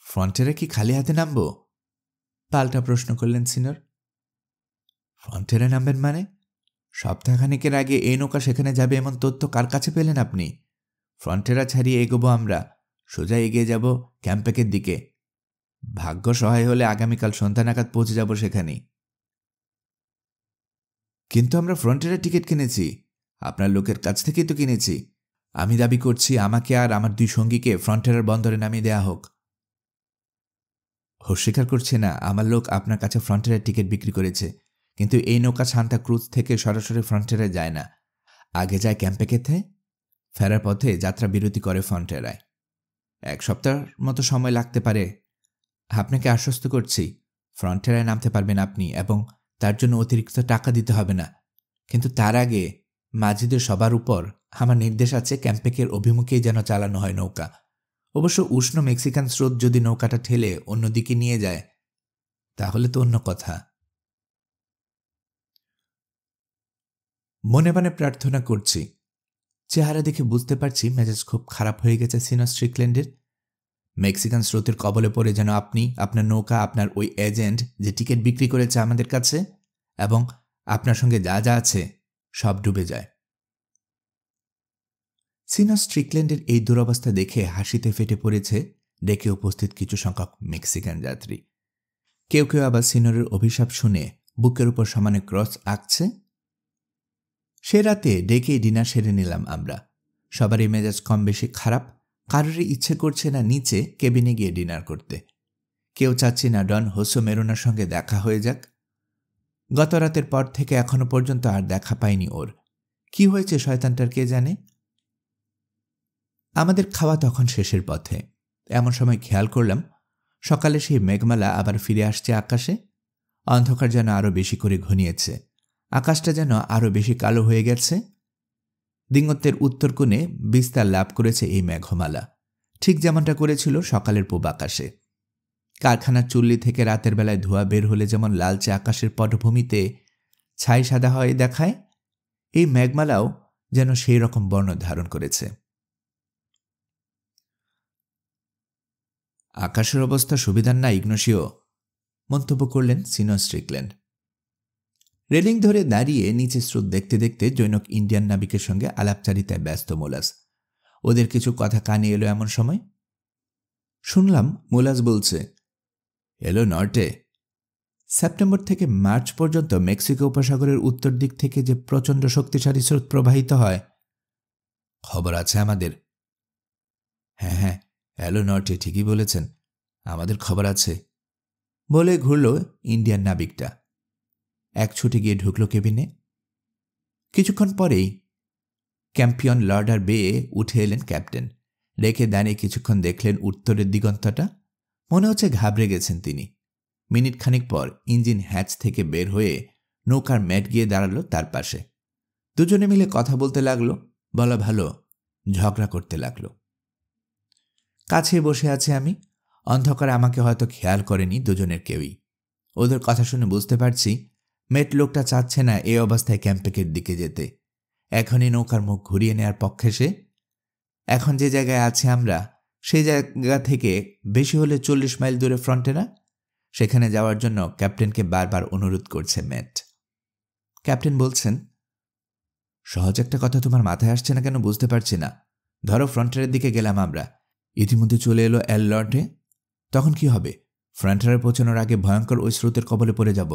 ফ্রন্টেরা কি খালি হাতে নামব? পাল্টা প্রশ্ন করলেন সিনর। ফ্রন্টেরা নামবেন মানে? সপ্তাহখানেকের আগে এই নৌকা সেখানে যাবে এমন তথ্য কার কাছে পেলেন আপনি? ফ্রন্টেরা ছাড়িয়ে এগোবো আমরা, সোজা এগিয়ে যাব ক্যাম্পেকের দিকে। ভাগ্য সহায় হলে আগামীকাল সন্ধ্যা নাগাদ পৌঁছে যাব সেখানেই। কিন্তু আমরা ফ্রন্টেরা টিকিট কিনেছি, আপনার লোকের কাছ থেকেই তো কিনেছি। আমি দাবি করছি আমাকে আর আমার 2 সঙ্গীকে ফ্রন্টেরার বন্দরে নামিয়ে দেয়া হোক। অস্বীকার করছে না, আমার লোক আপনার কাছে ফ্রন্টেরার টিকিট বিক্রি করেছে, কিন্তু এই নৌকা সান্তা ক্রুজ থেকে সরাসরি ফ্রন্টেরায় যায় না। আগে যায় ক্যাম্পেকেতে, ফেরার পথে যাত্রা বিরতি করে ফ্রন্টেরায়। 1 সপ্তাহ মতো সময় লাগতে পারে। আপনাকে আশ্বস্ত করছি ফ্রন্টেরায় নামতে পারবেন আপনি, এবং তার জন্য অতিরিক্ত টাকা দিতে হবে না। কিন্তু তার আগে মাঝিদের সবার উপর আমার নির্দেশ আছে ক্যাম্পেকের অভিমুখেই যেন চালানো হয় নৌকা। অবশ্য উষ্ণ মেক্সিকান স্রোত যদি নৌকাটা ঠেলে অন্যদিকে নিয়ে যায় তাহলে তো অন্য কথা। মনে মনে প্রার্থনা করছি। চেহারা দেখে বুঝতে পারছি মেজাজ খুব খারাপ হয়ে গেছে সিনর স্ট্রিকল্যান্ডের। মেক্সিকান স্রোতের কবলে পড়ে যেন আপনি, আপনার নৌকা, আপনার ওই এজেন্ট যে টিকিট বিক্রি করেছে আমাদের কাছে, এবং আপনার সঙ্গে যা যা আছে সব ডুবে যায়। সিনর স্ট্রিকল্যান্ডের এই দুরবস্থা দেখে হাসিতে ফেটে পড়েছে ডেকে উপস্থিত কিছু সংখ্যক মেক্সিকান যাত্রী। কেউ কেউ আবার সিনরের অভিশাপ শুনে বুকের উপর সমানে ক্রস আঁকছে। সে রাতে ডেকে ডিনার সেরে নিলাম আমরা। সবারই মেজাজ কম বেশি খারাপ। কারোরই ইচ্ছে করছে না নিচে কেবিনে গিয়ে ডিনার করতে। কেউ চাচ্ছি না ডন হোসো মেরোনার সঙ্গে দেখা হয়ে যাক। গত রাতের পর থেকে এখনো পর্যন্ত আর দেখা পাইনি ওর। কি হয়েছে শয়তানটার কে জানে। আমাদের খাওয়া তখন শেষের পথে। এমন সময় খেয়াল করলাম সকালে সেই মেঘমালা আবার ফিরে আসছে আকাশে। অন্ধকার যেন আরো বেশি করে ঘনিয়েছে। আকাশটা যেন আরো বেশি কালো হয়ে গেছে। দিগন্তের উত্তর কোণে বিস্তার লাভ করেছে এই মেঘমালা, ঠিক যেমনটা করেছিল সকালের পূব আকাশে। কারখানার চুল্লি থেকে রাতের বেলায় ধোঁয়া বের হলে যেমন লালচে আকাশের পটভূমিতে ছাই সাদা হয়ে দেখায়, এই মেঘমালাও যেন সেই রকম বর্ণ ধারণ করেছে। আকাশের অবস্থা সুবিধার না ইগনোশিও, মন্তব্য করলেন সিনর স্ট্রিকল্যান্ড। রেলিং ধরে দাঁড়িয়ে নিচে স্রোত দেখতে দেখতে জৈনক ইন্ডিয়ান নাবিকের সঙ্গে আলাপচারিতায় ব্যস্ত মোলাস। ওদের কিছু কথা কানে এলো এমন সময়। শুনলাম মুলাজ বলছে, এলো নর্টে। সেপ্টেম্বর থেকে মার্চ পর্যন্ত মেক্সিকো উপসাগরের উত্তর দিক থেকে যে প্রচণ্ড শক্তিশালী স্রোত প্রবাহিত হয়, খবর আছে আমাদের। হ্যাঁ হ্যাঁ, এলো নর্টে, ঠিকই বলেছেন, আমাদের খবর আছে, বলে ঘুরল ইন্ডিয়ান নাবিকটা। এক ছুটে গিয়ে ঢুকল কেবিনে। কিছুক্ষণ পরেই ক্যাম্পিয়ন লর্ডার বেয়ে উঠে এলেন ক্যাপ্টেন। রেখে দাঁড়িয়ে কিছুক্ষণ দেখলেন উত্তরের দিগন্তটা। মনে হচ্ছে ঘাবড়ে গেছেন তিনি। মিনিট খানিক পর ইঞ্জিন হ্যাচ থেকে বের হয়ে নৌকার ম্যাট গিয়ে দাঁড়ালো তার পাশে। দুজনে মিলে কথা বলতে লাগলো, বলা ভালো ঝগড়া করতে লাগলো। কাছে বসে আছে আমি। অন্ধকারে আমাকে হয়তো খেয়াল করেনি দুজনের কেউই। ওদের কথা শুনে বুঝতে পারছি মেট লোকটা চাচ্ছে না এই অবস্থায় ক্যাম্পেকের দিকে যেতে। এখনই নৌকার মুখ ঘুরিয়ে নেয়ার পক্ষে সে। এখন যে জায়গায় আছে আমরা, সেই জায়গা থেকে বেশি হলে 40 মাইল দূরে ফ্রন্টেরা। সেখানে যাওয়ার জন্য ক্যাপ্টেনকে বারবার অনুরোধ করছে ম্যাট। ক্যাপ্টেন বলছেন, সহজ একটা কথা তোমার মাথায় আসছে না কেন বুঝতে পারছি না। ধরো ফ্রন্টারের দিকে গেলাম আমরা, ইতিমধ্যে চলে এলো এল লর্টে, তখন কি হবে? ফ্রন্টারে পৌঁছানোর আগে ভয়ঙ্কর ওই স্রোতের কবলে পড়ে যাব।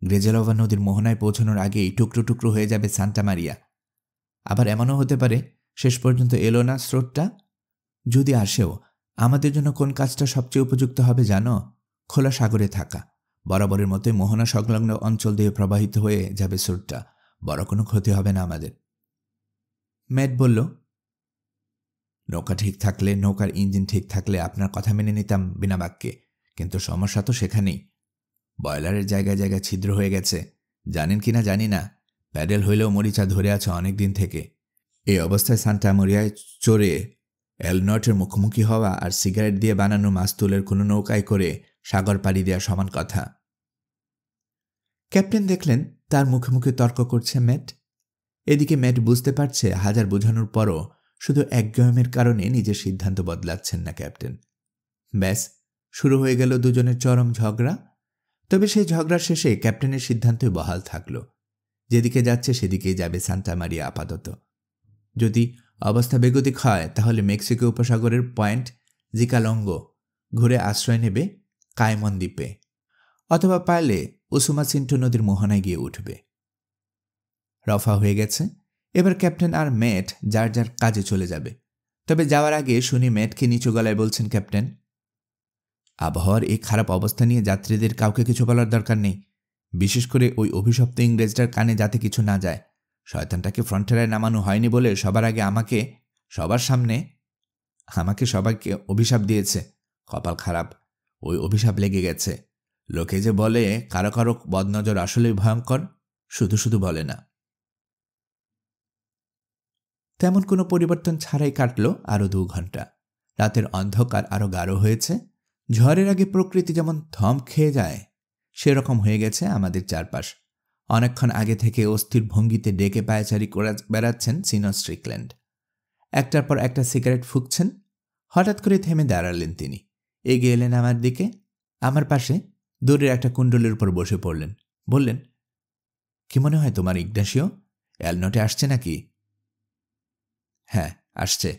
গ্রেজেলোভা নদীর মোহনায় পৌঁছানোর আগেই টুকরো টুকরো হয়ে যাবে সান্টা মারিয়া। আবার এমনও হতে পারে শেষ পর্যন্ত এলো না স্রোতটা। যদি আসেও, আমাদের জন্য কোন কাজটা সবচেয়ে উপযুক্ত হবে জানো? খোলা সাগরে থাকা। বরাবরের মতোই মোহনা সংলগ্ন অঞ্চল দিয়ে প্রবাহিত হয়ে যাবে স্রোতটা। বড় কোনো ক্ষতি হবে না আমাদের। ম্যাট বলল, নৌকা ঠিক থাকলে, নৌকার ইঞ্জিন ঠিক থাকলে আপনার কথা মেনে নিতাম বিনা বাক্যে, কিন্তু সমস্যা তো সেখানেই। বয়লারের জায়গায় জায়গায় ছিদ্র হয়ে গেছে, জানেন কিনা জানি না। প্যাডেল হইলেও মরিচা ধরে আছে অনেক দিন থেকে। এই অবস্থায় সান্টা মারিয়ায় চড়ে এল নর্টের মুখোমুখি হওয়া আর সিগারেট দিয়ে বানানো মাস্তুলের কোনো নৌকায় করে সাগর পাড়ি দেওয়া সমান কথা। ক্যাপ্টেন দেখলেন তার মুখে মুখে তর্ক করছে ম্যাট। এদিকে ম্যাট বুঝতে পারছে হাজার বোঝানোর পরও শুধু একগুঁয়েমির কারণে নিজের সিদ্ধান্ত বদলাচ্ছেন না ক্যাপ্টেন। ব্যাস, শুরু হয়ে গেল দুজনের চরম ঝগড়া। তবে সেই ঝগড়ার শেষে ক্যাপ্টেনের সিদ্ধান্তই বহাল থাকল। যেদিকে যাচ্ছে সেদিকেই যাবে সান্টা মারিয়া আপাতত। যদি অবস্থা বেগতিক হয় তাহলে মেক্সিকো উপসাগরের পয়েন্ট জিকালঙ্গো ঘুরে আশ্রয় নেবে কায়মন দ্বীপে, অথবা পারলে উসুমাসিন্টো নদীর মোহনায় গিয়ে উঠবে। রফা হয়ে গেছে। এবার ক্যাপ্টেন আর ম্যাট যার যার কাজে চলে যাবে। তবে যাওয়ার আগে শুনি ম্যাটকে নিচু গলায় বলছেন ক্যাপ্টেন, আবহাওয়ার এই খারাপ অবস্থা নিয়ে যাত্রীদের কাউকে কিছু বলার দরকার নেই। বিশেষ করে ওই অভিশপ্ত ইংরেজটার কানে যাতে কিছু না যায়। শয়তানটাকে ফ্রন্টারায় নামানো হয়নি বলে সবার আগে সবার সামনে সবাইকে অভিশাপ দিয়েছে। কপাল খারাপ, ওই অভিশাপ লেগে গেছে। লোকে যে বলে কারো কারো বদনজর আসলেই ভয়ঙ্কর, শুধু শুধু বলে না। তেমন কোনো পরিবর্তন ছাড়াই কাটল আরও 2 ঘন্টা। রাতের অন্ধকার আরও গাঢ় হয়েছে। ঝড়ের আগে প্রকৃতি যেমন থম খেয়ে যায়, সেরকম হয়ে গেছে আমাদের চারপাশ। অনেকক্ষণ আগে থেকে অস্থির ভঙ্গিতে ডেকে পায়চারি করে বেড়াচ্ছেন সিনো স্ট্রিকল্যান্ড। একটার পর একটা সিগারেট ফুঁকছেন। হঠাৎ করে থেমে দাঁড়ালেন তিনি। এগিয়ে এলেন আমার দিকে। আমার পাশে দূরের একটা কুণ্ডলের উপর বসে পড়লেন। বললেন, কি মনে হয় তোমার ইগনাসিও? এলনটে আসছে নাকি? হ্যাঁ, আসছে।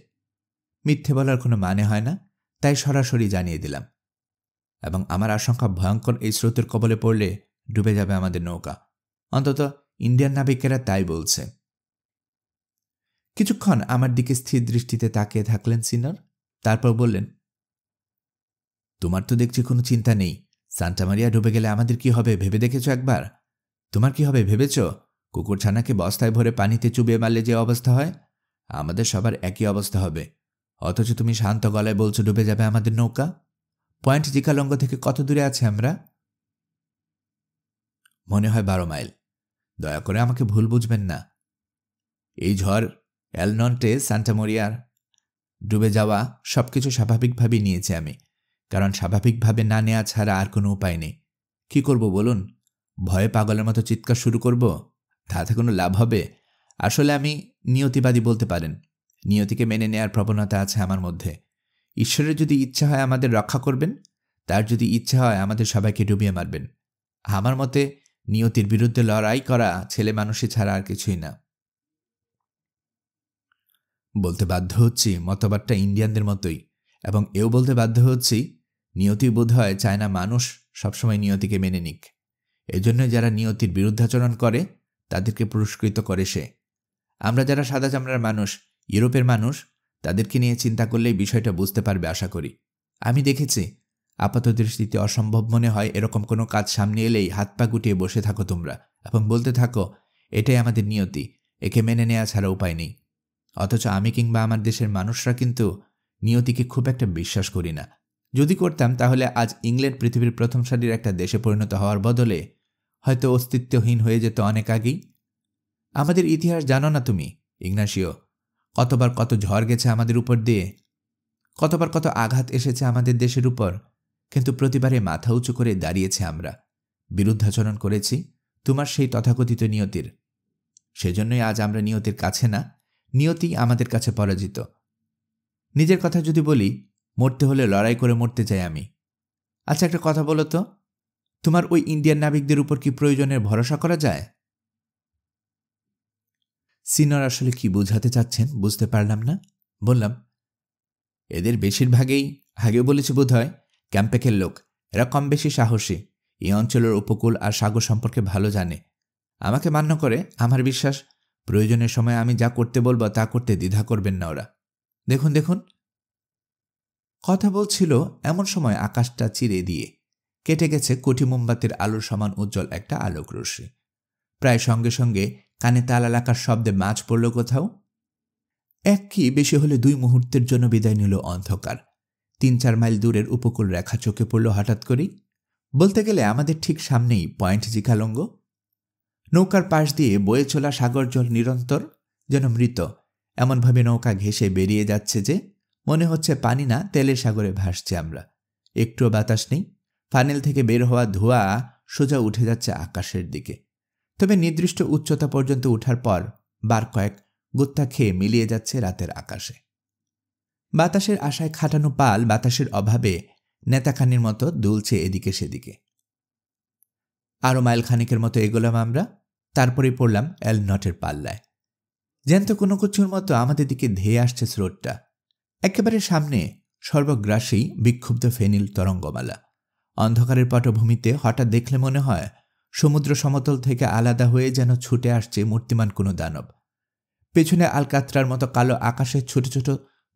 মিথ্যে বলার কোনো মানে হয় না, তাই সরাসরি জানিয়ে দিলাম। এবং আমার আশঙ্কা ভয়ঙ্কর এই স্রোতের কবলে পড়লে ডুবে যাবে আমাদের নৌকা। অন্তত ইন্ডিয়ান নাবিকেরা তাই বলছে। কিছুক্ষণ আমার দিকে স্থির দৃষ্টিতে তাকিয়ে থাকলেন সিনর। তারপর বললেন, তোমার তো দেখছি কোনো চিন্তা নেই। সান্টা মারিয়া ডুবে গেলে আমাদের কি হবে ভেবে দেখেছ একবার? তোমার কি হবে ভেবেছ? কুকুরছানাকে বস্তায় ভরে পানিতে চুবিয়ে মারলে যে অবস্থা হয়, আমাদের সবার একই অবস্থা হবে। অথচ তুমি শান্ত গলায় বলছো ডুবে যাবে আমাদের নৌকা। পয়েন্ট জিকালঙ্গ থেকে কত দূরে আছে আমরা? মনে হয় 12 মাইল। দয়া করে আমাকে ভুল বুঝবেন না। এই ঝড়, এল নর্টে, সান্টা মারিয়ার ডুবে যাওয়া সবকিছু স্বাভাবিকভাবেই নিয়েছি আমি। কারণ স্বাভাবিকভাবে না নেওয়া ছাড়া আর কোনো উপায় নেই। কি করব বলুন? ভয়ে পাগলের মতো চিৎকার শুরু করব? তাতে কোনো লাভ হবে? আসলে আমি নিয়তিবাদী বলতে পারেন। নিয়তিকে মেনে নেয়ার প্রবণতা আছে আমার মধ্যে। ঈশ্বরের যদি ইচ্ছা হয় আমাদের রক্ষা করবেন, তার যদি ইচ্ছা হয় আমাদের সবাইকে ডুবিয়ে মারবেন। আমার মতে নিয়তির বিরুদ্ধে লড়াই করা ছেলে মানুষই ছাড়া আর কিছুই না। বলতে বাধ্য হচ্ছি, মতবাদটা ইন্ডিয়ানদের মতোই। এবং এও বলতে বাধ্য হচ্ছি, নিয়তি বোধহয় চায় না মানুষ সবসময় নিয়তিকে মেনে নিক। এজন্য যারা নিয়তির বিরুদ্ধাচরণ করে তাদেরকে পুরস্কৃত করে সে। আমরা যারা সাদা চামড়ার মানুষ, ইউরোপের মানুষ, তাদেরকে নিয়ে চিন্তা করলেই বিষয়টা বুঝতে পারবে আশা করি। আমি দেখেছি, আপাতদৃষ্টিতে অসম্ভব মনে হয় এরকম কোনো কাজ সামনে এলেই হাত পা গুটিয়ে বসে থাকো তোমরা এবং বলতে থাকো, এটাই আমাদের নিয়তি, একে মেনে নেওয়া ছাড়া উপায় নেই। অথচ আমি কিংবা আমার দেশের মানুষরা কিন্তু নিয়তিকে খুব একটা বিশ্বাস করি না। যদি করতাম তাহলে আজ ইংল্যান্ড পৃথিবীর প্রথম সারির একটা দেশে পরিণত হওয়ার বদলে হয়তো অস্তিত্বহীন হয়ে যেত অনেক আগেই। আমাদের ইতিহাস জানো না তুমি, ইগনাসিও? কতবার কত ঝড় গেছে আমাদের উপর দিয়ে, কতবার কত আঘাত এসেছে আমাদের দেশের উপর, কিন্তু প্রতিবারে মাথা উঁচু করে দাঁড়িয়েছে আমরা, বিরুদ্ধাচরণ করেছি তোমার সেই তথাকথিত নিয়তির। সেজন্যই আজ আমরা নিয়তির কাছে না, নিয়তি আমাদের কাছে পরাজিত। নিজের কথা যদি বলি, মরতে হলে লড়াই করে মরতে চাই আমি। আচ্ছা, একটা কথা বলো তো, তোমার ওই ইন্ডিয়ান নাবিকদের উপর কি প্রয়োজনের ভরসা করা যায়? সিনিয়র আসলে কি বোঝাতে চাচ্ছেন বুঝতে পারলাম না। বললাম, এদের বেশিরভাগই, আগেও বলেছি বোধহয়, ক্যাম্পেকের লোক। এরা কম বেশি সাহসী, এই অঞ্চলের উপকূল আর সাগর সম্পর্কে ভালো জানে। আমাকে মান্য করে, আমার বিশ্বাস প্রয়োজনের সময় আমি যা করতে বলবো তা করতে দ্বিধা করবেন না ওরা। দেখুন দেখুন। কথা বলছিল এমন সময় আকাশটা চিরে দিয়ে কেটে গেছে কোটি মোমবাতির আলোর সমান উজ্জ্বল একটা আলোক রশ্মি। প্রায় সঙ্গে সঙ্গে কানে তালা লাগার শব্দে মাছ পড়ল কোথাও। এক কি বেশি হলে 2 মুহূর্তের জন্য বিদায় নিল অন্ধকার। 3-4 মাইল দূরের উপকূল রেখা চোখে পড়ল হঠাৎ করেই। বলতে গেলে আমাদের ঠিক সামনেই পয়েন্ট জিকালঙ্গ। নৌকার পাশ দিয়ে বয়ে চলা সাগর জল নিরন্তর যেন মৃত, এমনভাবে নৌকা ঘেঁষে বেরিয়ে যাচ্ছে যে মনে হচ্ছে পানি না, তেলের সাগরে ভাসছে আমরা। একটুও বাতাস নেই, ফানেল থেকে বের হওয়া ধোঁয়া সোজা উঠে যাচ্ছে আকাশের দিকে। তবে নির্দিষ্ট উচ্চতা পর্যন্ত উঠার পর বার কয়েক গুত্তা খেয়ে মিলিয়ে যাচ্ছে রাতের আকাশে। বাতাসের আশায় খাটানো পাল বাতাসের অভাবে নেতাখানির মতো দুলছে এদিকে সেদিকে। আরও মাইল খানিকের মতো এগোলাম আমরা, তারপরেই পড়লাম এলনটের পাল্লায়। জ্যান্ত কোনো কিছুর মতো আমাদের দিকে ধেয়ে আসছে স্রোতটা। একেবারে সামনে সর্বগ্রাসী বিক্ষুব্ধ ফেনিল তরঙ্গমালা। অন্ধকারের পটভূমিতে হঠাৎ দেখলে মনে হয় সমুদ্র সমতল থেকে আলাদা হয়ে যেন ছুটে আসছে মূর্তিমান কোনো দানব। পেছনে আলকাত্রার মতো কালো আকাশের ছোট ছোট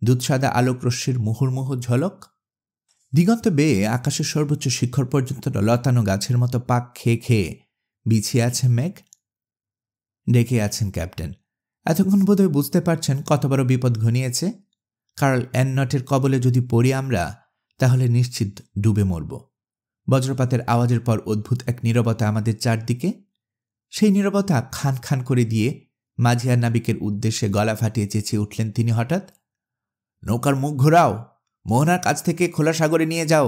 দুধসাদা আলোক রশ্মির মুহুর্মুহু ঝলক। দিগন্ত বেয়ে আকাশের সর্বোচ্চ শিখর পর্যন্ত লতানো গাছের মতো পাক খেয়ে খেয়ে বিছিয়ে আছে মেঘ। ডেকে আছেন ক্যাপ্টেন। এতক্ষণ বোধহয় বুঝতে পারছেন কত বড় বিপদ ঘনিয়েছে। কার্ল এননটের কবলে যদি পড়ি আমরা, তাহলে নিশ্চিত ডুবে মরব। বজ্রপাতের আওয়াজের পর অদ্ভুত এক নীরবতা আমাদের চারদিকে। সেই নীরবতা খান খান করে দিয়ে মাঝিয়ার নাবিকের উদ্দেশ্যে গলা ফাটিয়ে চেঁচিয়ে উঠলেন তিনি হঠাৎ, নৌকার মুখ ঘোরাও, মোহনার কাছ থেকে খোলা সাগরে নিয়ে যাও,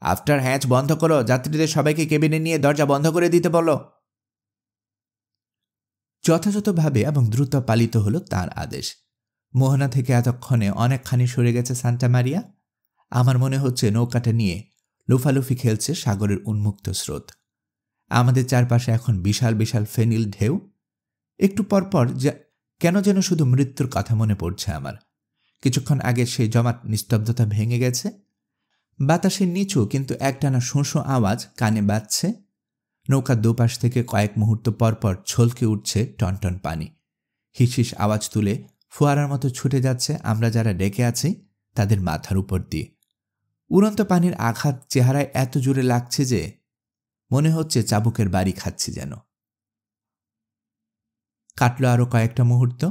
আফটার হ্যাচ বন্ধ করো, যাত্রীদের সবাইকে কেবিনে নিয়ে দরজা বন্ধ করে দিতে বলো। যথাযথভাবে এবং দ্রুত পালিত হল তার আদেশ। মোহনা থেকে এতক্ষণে অনেকখানি সরে গেছে সান্টা মারিয়া। আমার মনে হচ্ছে নৌকাটা নিয়ে লুফালুফি খেলছে সাগরের উন্মুক্ত স্রোত। আমাদের চারপাশে এখন বিশাল বিশাল ফেনিল ঢেউ। একটু পরপর কেন যেন শুধু মৃত্যুর কথা মনে পড়ছে আমার। কিছুক্ষণ আগে সেই জমাট নিস্তব্ধতা ভেঙে গেছে। বাতাসের নিচু কিন্তু একটানা শোঁ আওয়াজ কানে বাজছে। নৌকার দুপাশ থেকে কয়েক মুহূর্ত পরপর ছলকে উঠছে টনটন পানি। হিসহিস আওয়াজ তুলে ফোয়ারার মতো ছুটে যাচ্ছে আমরা যারা ডেকে আছি তাদের মাথার উপর দিয়ে। উড়ন্ত পানির আঘাত চেহারায় এত জোরে লাগছে যে মনে হচ্ছে চাবুকের বাড়ি খাচ্ছি যেন। কাটল আরও কয়েকটা মুহূর্ত।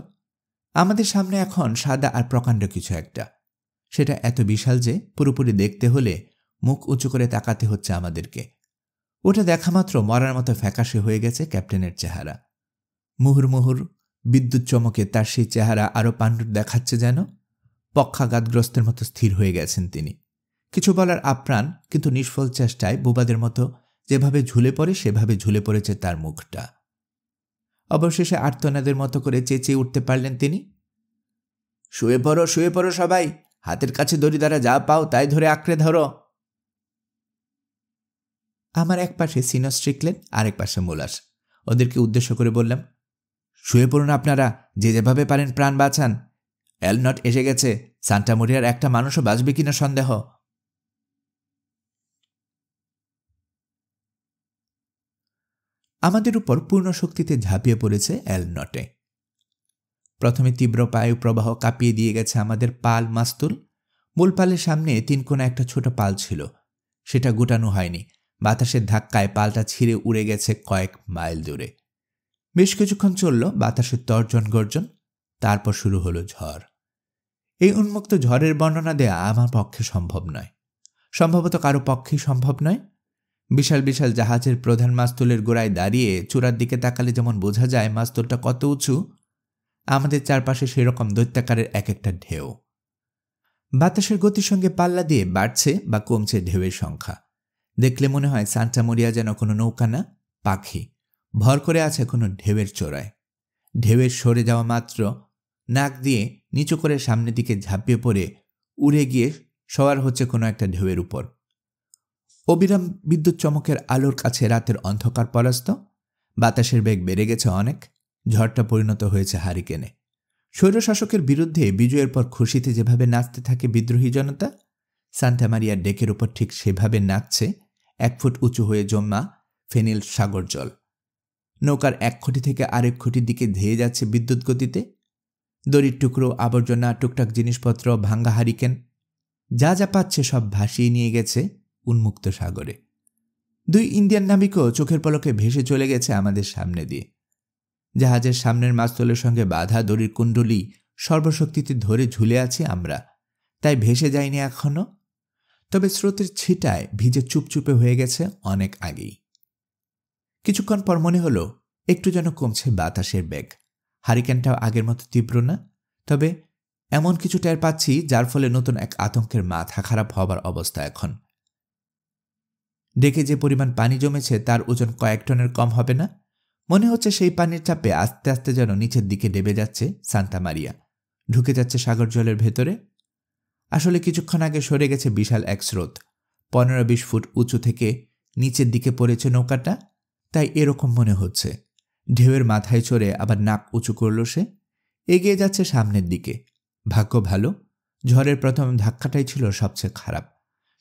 আমাদের সামনে এখন সাদা আর প্রকাণ্ড কিছু একটা। সেটা এত বিশাল যে পুরোপুরি দেখতে হলে মুখ উঁচু করে তাকাতে হচ্ছে আমাদেরকে। ওটা দেখা মাত্র মরার মতো ফ্যাকাশে হয়ে গেছে ক্যাপ্টেনের চেহারা। মুহুর্মুহুর বিদ্যুৎ চমকে তার সেই চেহারা আরও পাণ্ডুর দেখাচ্ছে যেন। পক্ষাঘাতগ্রস্তের মতো স্থির হয়ে গেছেন তিনি। কিছু বলার আপ্রাণ কিন্তু নিষ্ফল চেষ্টায় বোবাদের মতো যেভাবে ঝুলে পড়ে সেভাবে ঝুলে পড়েছে তার মুখটা। অবশেষে আর্তনাদের মতো করে চেঁচিয়ে উঠতে পারলেন তিনি, শুয়ে পড়ো সবাই, হাতের কাছে দড়ি দ্বারা যা পাও তাই ধরে আঁকড়ে ধরো। আমার এক পাশে সিনো স্ট্রিকলেন, আরেক পাশে মোলাস। ওদেরকে উদ্দেশ্য করে বললাম, শুয়ে পড়ুন আপনারা, যে যেভাবে পারেন প্রাণ বাঁচান। এলনট এসে গেছে, সান্টা মরিয়ার একটা মানুষও বাঁচবে কিনা সন্দেহ। আমাদের উপর পূর্ণ শক্তিতে ঝাঁপিয়ে পড়েছে এল নটে। প্রথমে তীব্র বায়ু প্রবাহ কাঁপিয়ে দিয়ে গেছে আমাদের পাল মাস্তুল। মূল পালের সামনে 3 কোণা একটা ছোট পাল ছিল, সেটা গুটানো হয়নি। বাতাসের ধাক্কায় পালটা ছিঁড়ে উড়ে গেছে কয়েক মাইল দূরে। বেশ কিছুক্ষণ চলল বাতাসের তর্জন গর্জন, তারপর শুরু হলো ঝড়। এই উন্মুক্ত ঝড়ের বর্ণনা দেয়া আমার পক্ষে সম্ভব নয়, সম্ভবত কারো পক্ষেই সম্ভব নয়। বিশাল বিশাল জাহাজের প্রধান মাস্তুলের গোড়ায় দাঁড়িয়ে চূড়ার দিকে তাকালে যেমন বোঝা যায় মাস্তুলটা কত উঁচু, আমাদের চারপাশে সেরকম দৈত্যাকারের এক একটা ঢেউ। বাতাসের গতির সঙ্গে পাল্লা দিয়ে বাড়ছে বা কমছে ঢেউয়ের সংখ্যা। দেখলে মনে হয় সান্টা মরিয়া যেন কোনো নৌকা না, পাখি ভর করে আছে কোনো ঢেউয়ের চোরায়। ঢেউয়ের সরে যাওয়া মাত্র নাক দিয়ে নিচু করে সামনের দিকে ঝাঁপিয়ে পড়ে উড়ে গিয়ে সওয়ার হচ্ছে কোনো একটা ঢেউয়ের উপর। অবিরাম বিদ্যুৎ চমকের আলোর কাছে রাতের অন্ধকার পরাস্ত। বাতাসের বেগ বেড়ে গেছে অনেক, ঝড়টা পরিণত হয়েছে হারিকেনে। স্বৈরশাসকের বিরুদ্ধে বিজয়ের পর খুশিতে যেভাবে নাচতে থাকে বিদ্রোহী জনতা, সান্টা মারিয়ার ডেকের উপর ঠিক সেভাবে নাচছে 1 ফুট উঁচু হয়ে জমা ফেনিল সাগর জল। নৌকার এক খুঁটি থেকে আরেক খুঁটির দিকে ধেয়ে যাচ্ছে বিদ্যুৎ গতিতে। দড়ির টুকরো, আবর্জনা, টুকটাক জিনিসপত্র, ভাঙ্গা হারিকেন, যা যা পাচ্ছে সব ভাসিয়ে নিয়ে গেছে উন্মুক্ত সাগরে। 2 ইন্ডিয়ান নাবিকও চোখের পলকে ভেসে চলে গেছে আমাদের সামনে দিয়ে। জাহাজের সামনের মাস্তুলের সঙ্গে বাঁধা দড়ির কুণ্ডলি সর্বশক্তিতে ধরে ঝুলে আছি আমরা, তাই ভেসে যায়নি এখনো। তবে স্রোতের ছিটায় ভিজে চুপচুপে হয়ে গেছে অনেক আগেই। কিছুক্ষণ পর মনে হলো একটু যেন কমছে বাতাসের বেগ। হারিকেনটাও আগের মতো তীব্র না, তবে এমন কিছু টের পাচ্ছি যার ফলে নতুন এক আতঙ্কের মাথা খারাপ হবার অবস্থা এখন। ডেকে যে পরিমাণ পানি জমেছে তার ওজন কয়েক টনের কম হবে না। মনে হচ্ছে সেই পানির চাপে আস্তে আস্তে যেন নিচের দিকে ডেবে যাচ্ছে সান্টা মারিয়া, ঢুকে যাচ্ছে সাগর জলের ভেতরে। আসলে কিছুক্ষণ আগে সরে গেছে বিশাল এক স্রোত। 15-20 ফুট উঁচু থেকে নিচের দিকে পড়েছে নৌকাটা, তাই এরকম মনে হচ্ছে। ঢেউয়ের মাথায় চড়ে আবার নাক উঁচু করল সে, এগিয়ে যাচ্ছে সামনের দিকে। ভাগ্য ভালো, ঝড়ের প্রথম ধাক্কাটাই ছিল সবচেয়ে খারাপ।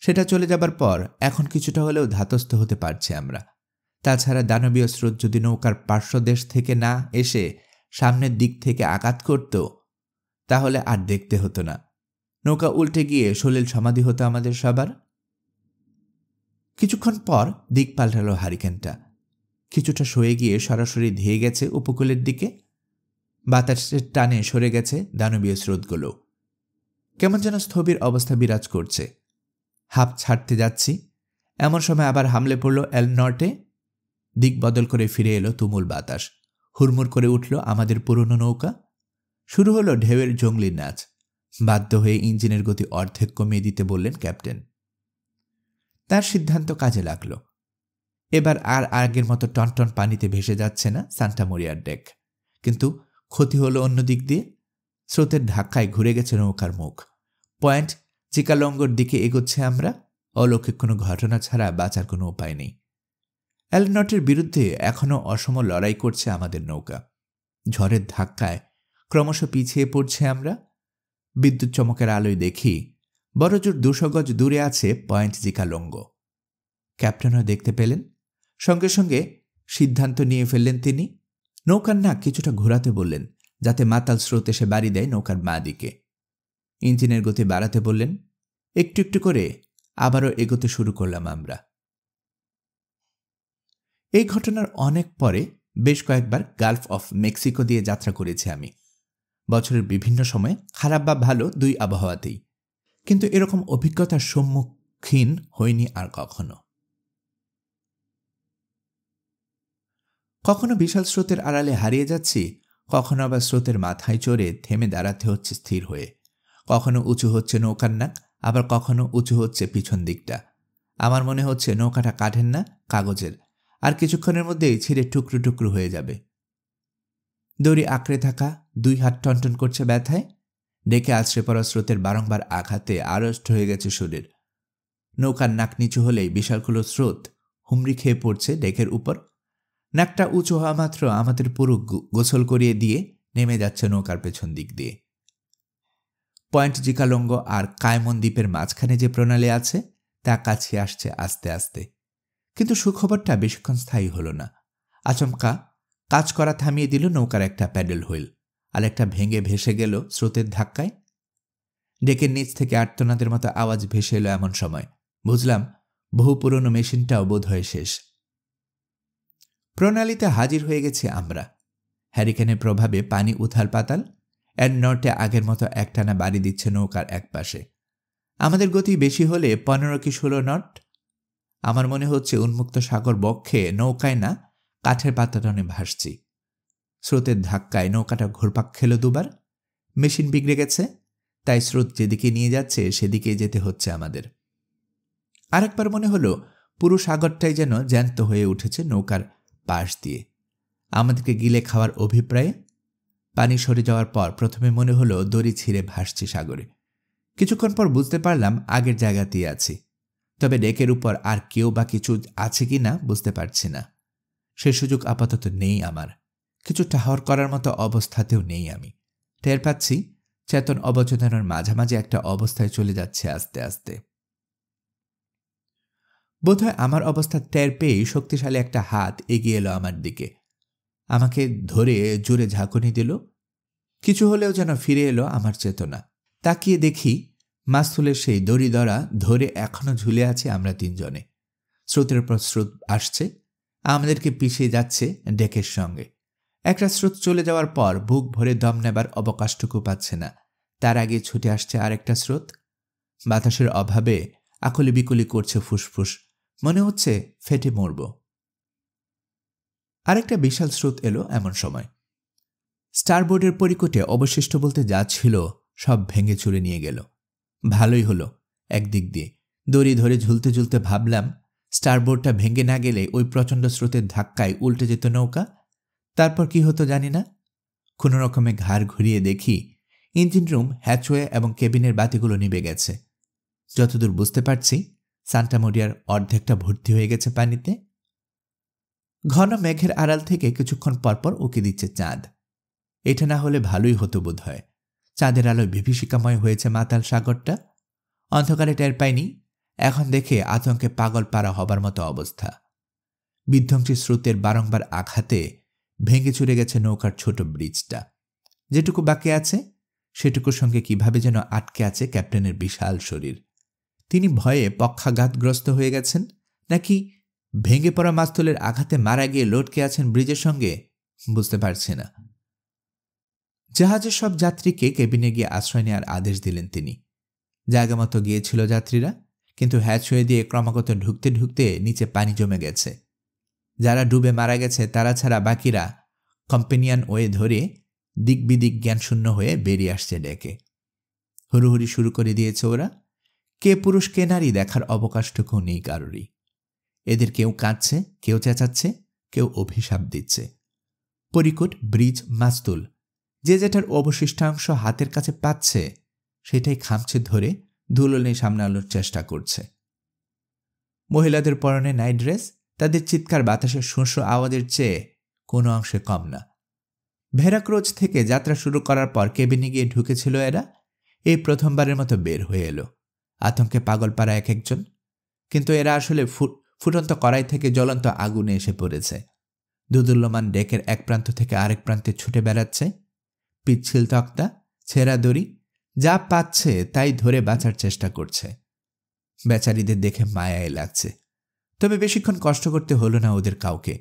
সেটা চলে যাবার পর এখন কিছুটা হলেও ধাতস্থ হতে পারছি আমরা। তাছাড়া দানবীয় স্রোত যদি নৌকার পার্শ্বদেশ থেকে না এসে সামনের দিক থেকে আঘাত করত, তাহলে আর দেখতে হতো না। নৌকা উল্টে গিয়ে সলিল সমাধি হতো আমাদের সবার। কিছুক্ষণ পর দিক পাল্টালো হারিকেনটা, কিছুটা সয়ে গিয়ে সরাসরি ধেয়ে গেছে উপকূলের দিকে। বাতাসের টানে সরে গেছে দানবীয় স্রোতগুলো। কেমন যেন স্থবির অবস্থা বিরাজ করছে। হাঁপ ছাড়তে যাচ্ছি, এমন সময় আবার হামলে পড়ল এল নর্টে। দিক বদল করে ফিরে এলো তুমুল বাতাস। হুড়মুড় করে উঠল আমাদের পুরনো নৌকা। শুরু হলো ঢেউয়ের জঙ্গলি নাচ। বাধ্য হয়ে ইঞ্জিনের গতি অর্ধেক কমিয়ে দিতে বললেন ক্যাপ্টেন। তার সিদ্ধান্ত কাজে লাগল। এবার আর আগের মতো টনটন পানিতে ভেসে যাচ্ছে না সান্টা মরিয়ার ডেক, কিন্তু ক্ষতি হলো অন্য দিক দিয়ে। স্রোতের ধাক্কায় ঘুরে গেছে নৌকার মুখ। পয়েন্ট চিকালঙ্গোর দিকে এগোচ্ছে আমরা। অলৌকিক কোনো ঘটনা ছাড়া বাঁচার কোনো উপায় নেই। এল নটের বিরুদ্ধে এখনও অসম লড়াই করছে আমাদের নৌকা। ঝড়ের ধাক্কায় ক্রমশ পিছিয়ে পড়ছে আমরা। বিদ্যুৎ চমকের আলোয় দেখি বড়জোর 200 গজ দূরে আছে পয়েন্ট চিকালঙ্গো। ক্যাপ্টেনও দেখতে পেলেন, সঙ্গে সঙ্গে সিদ্ধান্ত নিয়ে ফেললেন তিনি। নৌকার নাক কিছুটা ঘোরাতে বললেন, যাতে মাতাল স্রোত এসে বাড়ি দেয় নৌকার বাঁ দিকে। ইঞ্জিনের গতি বাড়াতে বললেন। একটু একটু করে আবারও এগোতে শুরু করলাম আমরা। এই ঘটনার অনেক পরে বেশ কয়েকবার গালফ অফ মেক্সিকো দিয়ে যাত্রা করেছি আমি, বছরের বিভিন্ন সময়ে, খারাপ বা ভালো 2 আবহাওয়াতেই। কিন্তু এরকম অভিজ্ঞতার সম্মুখীন হইনি আর কখনো। কখনো বিশাল স্রোতের আড়ালে হারিয়ে যাচ্ছি, কখনো আবার স্রোতের মাথায় চড়ে থেমে দাঁড়াতে হচ্ছে স্থির হয়ে। কখনো উঁচু হচ্ছে নৌকার নাক, আবার কখনো উঁচু হচ্ছে পিছন দিকটা। আমার মনে হচ্ছে নৌকাটা কাঠের না, কাগজের, আর কিছুক্ষণের মধ্যেই ছিঁড়ে টুকরো টুকরো হয়ে যাবে। দড়ি আঁকড়ে থাকা 2 হাত টনটন করছে ব্যথায়। ডেকে আছড়ে পড়া স্রোতের বারংবার আঘাতে আড়ষ্ট হয়ে গেছে শরীর। নৌকার নাক নিচু হলেই বিশালগুলো স্রোত হুমড়ি খেয়ে পড়ছে ডেকের উপর। নাকটা উঁচু হওয়া মাত্র আমাদের পুরো গোসল করিয়ে দিয়ে নেমে যাচ্ছে নৌকার পেছন দিক দিয়ে। পয়েন্ট জিকালঙ্গ আর কায়মন দ্বীপের মাঝখানে যে প্রণালী আছে তা কাছে আসছে আস্তে আস্তে। কিন্তু সুখবরটা বেশিক্ষণ স্থায়ী হল না। আচমকা কাজ করা থামিয়ে দিল নৌকার একটা প্যাডেল হুইল, আর একটা ভেঙে ভেসে গেল স্রোতের ধাক্কায়। ডেকের নিচ থেকে আর্তনাদের মতো আওয়াজ ভেসে এলো। এমন সময় বুঝলাম বহু পুরনো মেশিনটাও বোধ হয়ে শেষ। প্রণালীতে হাজির হয়ে গেছি আমরা। হ্যারিকেনের প্রভাবে পানি উথাল পাতাল। এর নর্টে আগের মতো একটানা বাড়ি দিচ্ছে নৌকার এক পাশে। আমাদের গতি বেশি হলে 15 কি 16 নট। আমার মনে হচ্ছে উন্মুক্ত সাগর বক্ষে নৌকায় না, কাঠের পাতাটনে ভাসছি। স্রোতের ধাক্কায় নৌকাটা ঘুরপাক খেল দুবার। মেশিন বিগড়ে গেছে, তাই স্রোত যেদিকে নিয়ে যাচ্ছে সেদিকে যেতে হচ্ছে আমাদের। আরেকবার মনে হলো পুরো সাগরটাই যেন জ্যান্ত হয়ে উঠেছে নৌকার পাশ দিয়ে, আমাদেরকে গিলে খাওয়ার অভিপ্রায়ে। পানি সরে যাওয়ার পর প্রথমে মনে হলো দড়ি ছিঁড়ে ভাসছি সাগরে। কিছুক্ষণ পর বুঝতে পারলাম আগের জায়গাতেই আছি, তবে ডেকের উপর আর কেউ বা কিছু আছে কি না বুঝতে পারছি না। সে সুযোগ আপাতত নেই আমার। কিছু টাহর করার মতো অবস্থাতেও নেই আমি। টের পাচ্ছি চেতন অবচেতনের মাঝামাঝি একটা অবস্থায় চলে যাচ্ছে আস্তে আস্তে। বোধহয় আমার অবস্থা টের পেয়েই শক্তিশালী একটা হাত এগিয়ে এলো আমার দিকে। আমাকে ধরে জোরে ঝাঁকুনি দিল। কিছু হলেও যেন ফিরে এলো আমার চেতনা। তাকিয়ে দেখি মাস্তুলের সেই দড়ি ধরা ধরে এখনো ঝুলে আছে আমরা তিনজনে। স্রোতের পর স্রোত আসছে, আমাদেরকে পিছিয়ে যাচ্ছে ডেকের সঙ্গে। একটা স্রোত চলে যাওয়ার পর বুক ভরে দম নেবার অবকাশটুকু পাচ্ছে না, তার আগে ছুটে আসছে আরেকটা স্রোত। বাতাসের অভাবে আকুলি বিকুলি করছে ফুসফুস, মনে হচ্ছে ফেটে মরব। আরেকটা বিশাল স্রোত এলো এমন সময়। স্টারবোর্ডের পরিকটে অবশিষ্ট বলতে যা ছিল সব ভেঙে চুরে নিয়ে গেল। ভালোই হলো একদিক দিয়ে। দড়ি ধরে ঝুলতে ঝুলতে ভাবলাম স্টারবোর্ডটা ভেঙে না গেলে ওই প্রচণ্ড স্রোতের ধাক্কায় উল্টে যেত নৌকা। তারপর কি হতো জানি না। কোনো রকমে ঘাড় ঘুরিয়ে দেখি ইঞ্জিন রুম, হ্যাচওয়ে এবং কেবিনের বাতিগুলো নিভে গেছে। যতদূর বুঝতে পারছি সান্টা মরিয়ার অর্ধেকটা ভর্তি হয়ে গেছে পানিতে। ঘন মেঘের আড়াল থেকে কিছুক্ষণ পরপর উকি দিচ্ছে চাঁদ। এটা না হলে ভালোই হতো বোধ হয়। চাঁদের আলোয় বিভীষিকাময় হয়েছে মাতাল সাগরটা। অন্ধকারে টের পাইনি, এখন দেখে আতঙ্কে পাগল পাড়া হবার মতো অবস্থা। বিধ্বংসী স্রোতের বারংবার আঘাতে ভেঙে চুরে গেছে নৌকার ছোট ব্রিজটা। যেটুকু বাকি আছে সেটুকুর সঙ্গে কিভাবে যেন আটকে আছে ক্যাপ্টেনের বিশাল শরীর। তিনি ভয়ে পক্ষাঘাতগ্রস্ত হয়ে গেছেন, নাকি ভেঙে পড়া মাস্তুলের আঘাতে মারা গিয়ে লটকে আছেন ব্রিজের সঙ্গে, বুঝতে পারছি না। জাহাজের সব যাত্রীকে কেবিনে গিয়ে আশ্রয় নেওয়ার আদেশ দিলেন তিনি। জায়গা মতো গিয়েছিল যাত্রীরা, কিন্তু হ্যাচওয়ে দিয়ে ক্রমাগত ঢুকতে ঢুকতে নিচে পানি জমে গেছে। যারা ডুবে মারা গেছে তারা ছাড়া বাকিরা কম্পেনিয়ান ওয়ে ধরে দিক বিদিক জ্ঞানশূন্য হয়ে বেরিয়ে আসছে ডেকে। হুড়ুহুড়ি শুরু করে দিয়েছে ওরা। কে পুরুষ কে নারী দেখার অবকাশটুকু নেই কারোরই। এদের কেউ কাঁদছে, কেউ চেঁচাচ্ছে, কেউ অভিশাপ দিচ্ছে। পরিকট, ব্রিজ, মাস্তুল, যে যেটার অবশিষ্টাংশ হাতের কাছে পাচ্ছে সেটাই খামছে ধরে দুলনে সামলানোর চেষ্টা করছে। মহিলাদের পরনে নাইট ড্রেস, তাদের চিৎকার বাতাসের শোঁ আওয়াজের চেয়ে কোনো অংশে কম না। ভেরাক্রোজ থেকে যাত্রা শুরু করার পর কেবিনে গিয়ে ঢুকেছিল এরা। এই প্রথমবারের মতো বের হয়ে এলো। আতঙ্কে পাগল পাড়া এক একজন। কিন্তু এরা আসলে ফুটন্ত কড়াই থেকে জ্বলন্ত আগুনে এসে পড়েছে। দুদুল্যমান ডেকের এক প্রান্ত থেকে আরেক প্রান্তে ছুটে বেড়াচ্ছে। পিচ্ছিল তক্তা, ছেঁড়া দড়ি, যা পাচ্ছে তাই ধরে বাঁচার চেষ্টা করছে। বেচারীদের দেখে মায়াই লাগছে। তবে বেশিক্ষণ কষ্ট করতে হলো না ওদের কাউকে।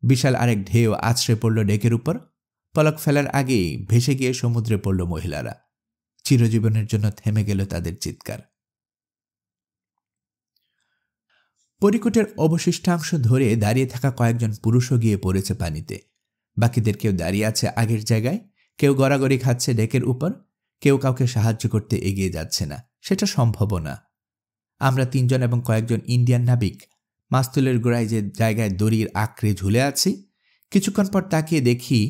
বিশাল আরেক ঢেউ আছড়ে পড়ল ডেকের উপর। পলক ফেলার আগেই ভেসে গিয়ে সমুদ্রে পড়ল মহিলারা। চিরজীবনের জন্য থেমে গেল তাদের চিৎকার। পরিকটের অবশিষ্টাংশ ধরে দাঁড়িয়ে থাকা কয়েকজন পুরুষও গিয়ে পড়েছে পানিতে। বাকিদের কেউ দাঁড়িয়ে আছে আগের জায়গায়, কেউ গড়াগড়ি খাচ্ছে ডেকের উপর, কেউ কাউকে সাহায্য করতে এগিয়ে যাচ্ছে না। সেটা সম্ভব না। আমরা তিনজন এবং কয়েকজন ইন্ডিয়ান নাবিক মাস্তুলের গোড়ায় যে জায়গায় দড়ির আঁকড়ে ঝুলে আছি, কিছুক্ষণ পর তাকিয়ে দেখি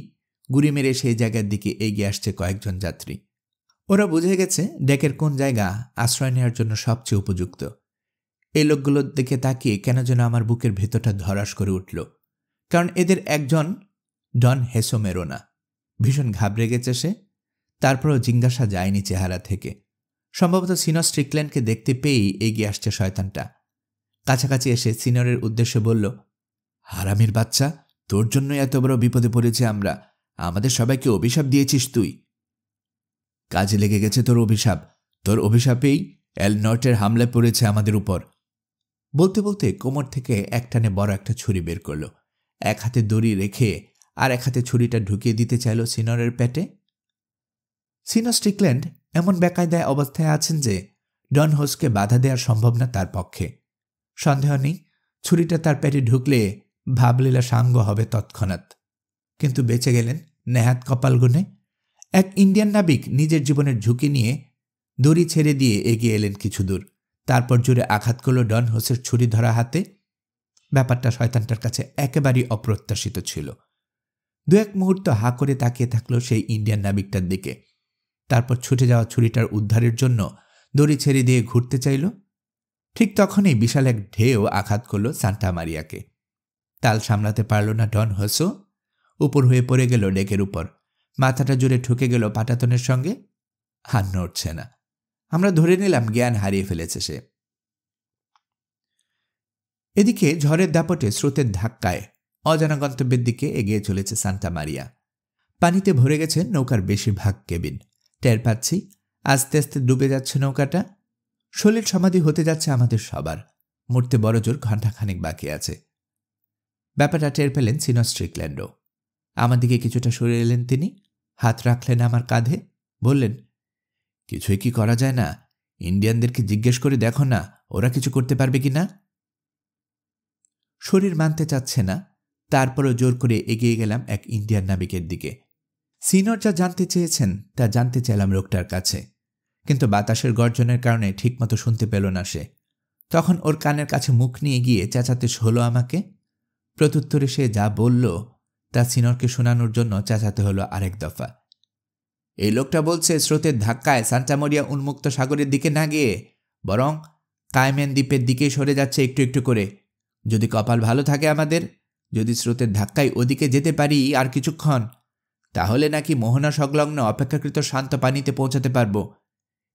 গুড়ি মেরে সেই জায়গার দিকে এগিয়ে আসছে কয়েকজন যাত্রী। ওরা বুঝে গেছে ডেকের কোন জায়গা আশ্রয় নেওয়ার জন্য সবচেয়ে উপযুক্ত। এই লোকগুলোর দিকে তাকিয়ে কেন যেন আমার বুকের ভেতরটা ধরাস করে উঠল, কারণ এদের একজন ডন হেসোমেরোনা। ভীষণ ঘাবড়ে গেছে সে। তারপরও জিজ্ঞাসা যায়নি চেহারা থেকে। সম্ভবত সিনর স্ট্রিকল্যান্ডকে দেখতে পেয়েই এগিয়ে আসছে শয়তানটা। কাছাকাছি এসে সিনরের উদ্দেশ্যে বলল, হারামির বাচ্চা, তোর জন্যই এত বড় বিপদে পড়েছি আমরা। আমাদের সবাইকে অভিশাপ দিয়েছিস তুই। কাজে লেগে গেছে তোর অভিশাপ। তোর অভিশাপেই এল নর্টের হামলায় পড়েছে আমাদের উপর। বলতে বলতে কোমর থেকে একটানে বড় একটা ছুরি বের করল। এক হাতে দড়ি রেখে আর এক হাতে ছুরিটা ঢুকিয়ে দিতে চাইল সিনরের পেটে। সিনর স্ট্রিকল্যান্ড এমন বেকায়দায় অবস্থায় আছেন যে ডন হোসকে বাধা দেওয়া সম্ভব না তার পক্ষে। সন্দেহ নেই, ছুরিটা তার পেটে ঢুকলে ভাবলীলা সাঙ্গ হবে তৎক্ষণাৎ। কিন্তু বেঁচে গেলেন নেহাত কপাল গুনে। এক ইন্ডিয়ান নাবিক নিজের জীবনের ঝুঁকি নিয়ে দড়ি ছেড়ে দিয়ে এগিয়ে এলেন কিছু দূর। তারপর জোরে আঘাত করল ডন হোসের ছুরি ধরা হাতে। ব্যাপারটা শয়তানটার কাছে একেবারেই অপ্রত্যাশিত ছিল। দু এক মুহূর্ত হা করে তাকিয়ে থাকল সেই ইন্ডিয়ান নাবিকটার দিকে। তারপর ছুটে যাওয়া ছুরিটার উদ্ধারের জন্য দড়ি ছেড়ে দিয়ে ঘুরতে চাইল। ঠিক তখনই বিশাল এক ঢেউ আঘাত করল সান্টা মারিয়াকে। তাল সামলাতে পারল না ডন হোসো। উপর হয়ে পড়ে গেল ডেকের উপর। মাথাটা জুড়ে ঠুকে গেল পাটাতনের সঙ্গে। হাত নড়ছে না। আমরা ধরে নিলাম জ্ঞান হারিয়ে ফেলেছে সে। এদিকে ঝড়ের দাপটে স্রোতের ধাক্কায় অজানা গন্তব্যের দিকে এগিয়ে চলেছে সান্টা মারিয়া। পানিতে ভরে গেছে নৌকার বেশিরভাগ কেবিন। টের পাচ্ছি আস্তে আস্তে ডুবে যাচ্ছে নৌকাটা। শরীর সমাধি হতে যাচ্ছে আমাদের সবার। মরতে বড় জোর ঘণ্টাখানেক বাকি আছে। ব্যাপারটা টের পেলেন সিনর স্ট্রিকল্যান্ডও। আমার দিকে কিছুটা সরে এলেন তিনি। হাত রাখলেন আমার কাঁধে। বললেন, কিছুই কি করা যায় না? ইন্ডিয়ানদেরকে জিজ্ঞেস করে দেখো না, ওরা কিছু করতে পারবে কি না। শরীর মানতে চাচ্ছে না, তারপরও জোর করে এগিয়ে গেলাম এক ইন্ডিয়ান নাবিকের দিকে। সিনর যা জানতে চেয়েছেন তা জানতে চাইলাম লোকটার কাছে, কিন্তু বাতাসের গর্জনের কারণে ঠিকমতো শুনতে পেল না সে। তখন ওর কানের কাছে মুখ নিয়ে গিয়ে চেঁচাতে হলো আমাকে। প্রত্যুত্তরে সে যা বলল তা সিনরকে শোনানোর জন্য চেঁচাতে হলো আরেক দফা। এই লোকটা বলছে স্রোতের ধাক্কায় সান্টা মারিয়া উন্মুক্ত সাগরের দিকে না গিয়ে বরং কায়ম্যান দ্বীপের দিকেই সরে যাচ্ছে একটু একটু করে। যদি কপাল ভালো থাকে আমাদের, যদি স্রোতের ধাক্কায় ওদিকে যেতে পারি আর কিছুক্ষণ, তাহলে নাকি মোহনা সংলগ্ন অপেক্ষাকৃত শান্ত পানিতে পৌঁছাতে পারব।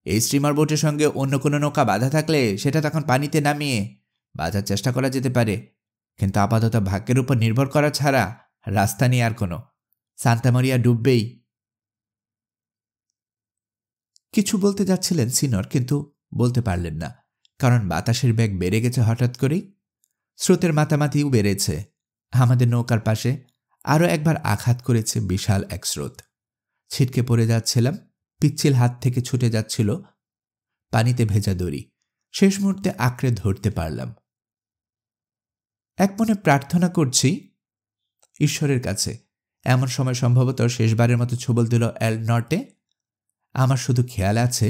এই স্টিমার বোটের সঙ্গে অন্য কোনো নৌকা বাধা থাকলে সেটা তখন পানিতে নামিয়ে বাঁচার চেষ্টা করা যেতে পারে, কিন্তু আপাতত ভাগ্যের উপর নির্ভর করা ছাড়া রাস্তা নেই আর কোনো। সান্টা মারিয়া ডুববেই। কিছু বলতে যাচ্ছিলেন সিনর, কিন্তু বলতে পারলেন না, কারণ বাতাসের বেগ বেড়ে গেছে হঠাৎ করেই। স্রোতের মাতামাতিও বেড়েছে। আমাদের নৌকার পাশে আরও একবার আঘাত করেছে বিশাল এক স্রোত। ছিটকে পড়ে যাচ্ছিলাম। পিচ্ছিল হাত থেকে ছুটে যাচ্ছিল পানিতে ভেজা দড়ি। শেষ মুহূর্তে আঁকড়ে ধরতে পারলাম। এক মনে প্রার্থনা করছি ঈশ্বরের কাছে, এমন সময় সম্ভবত শেষবারের মতো ছোবল দিল এল নর্টে। আমার শুধু খেয়াল আছে,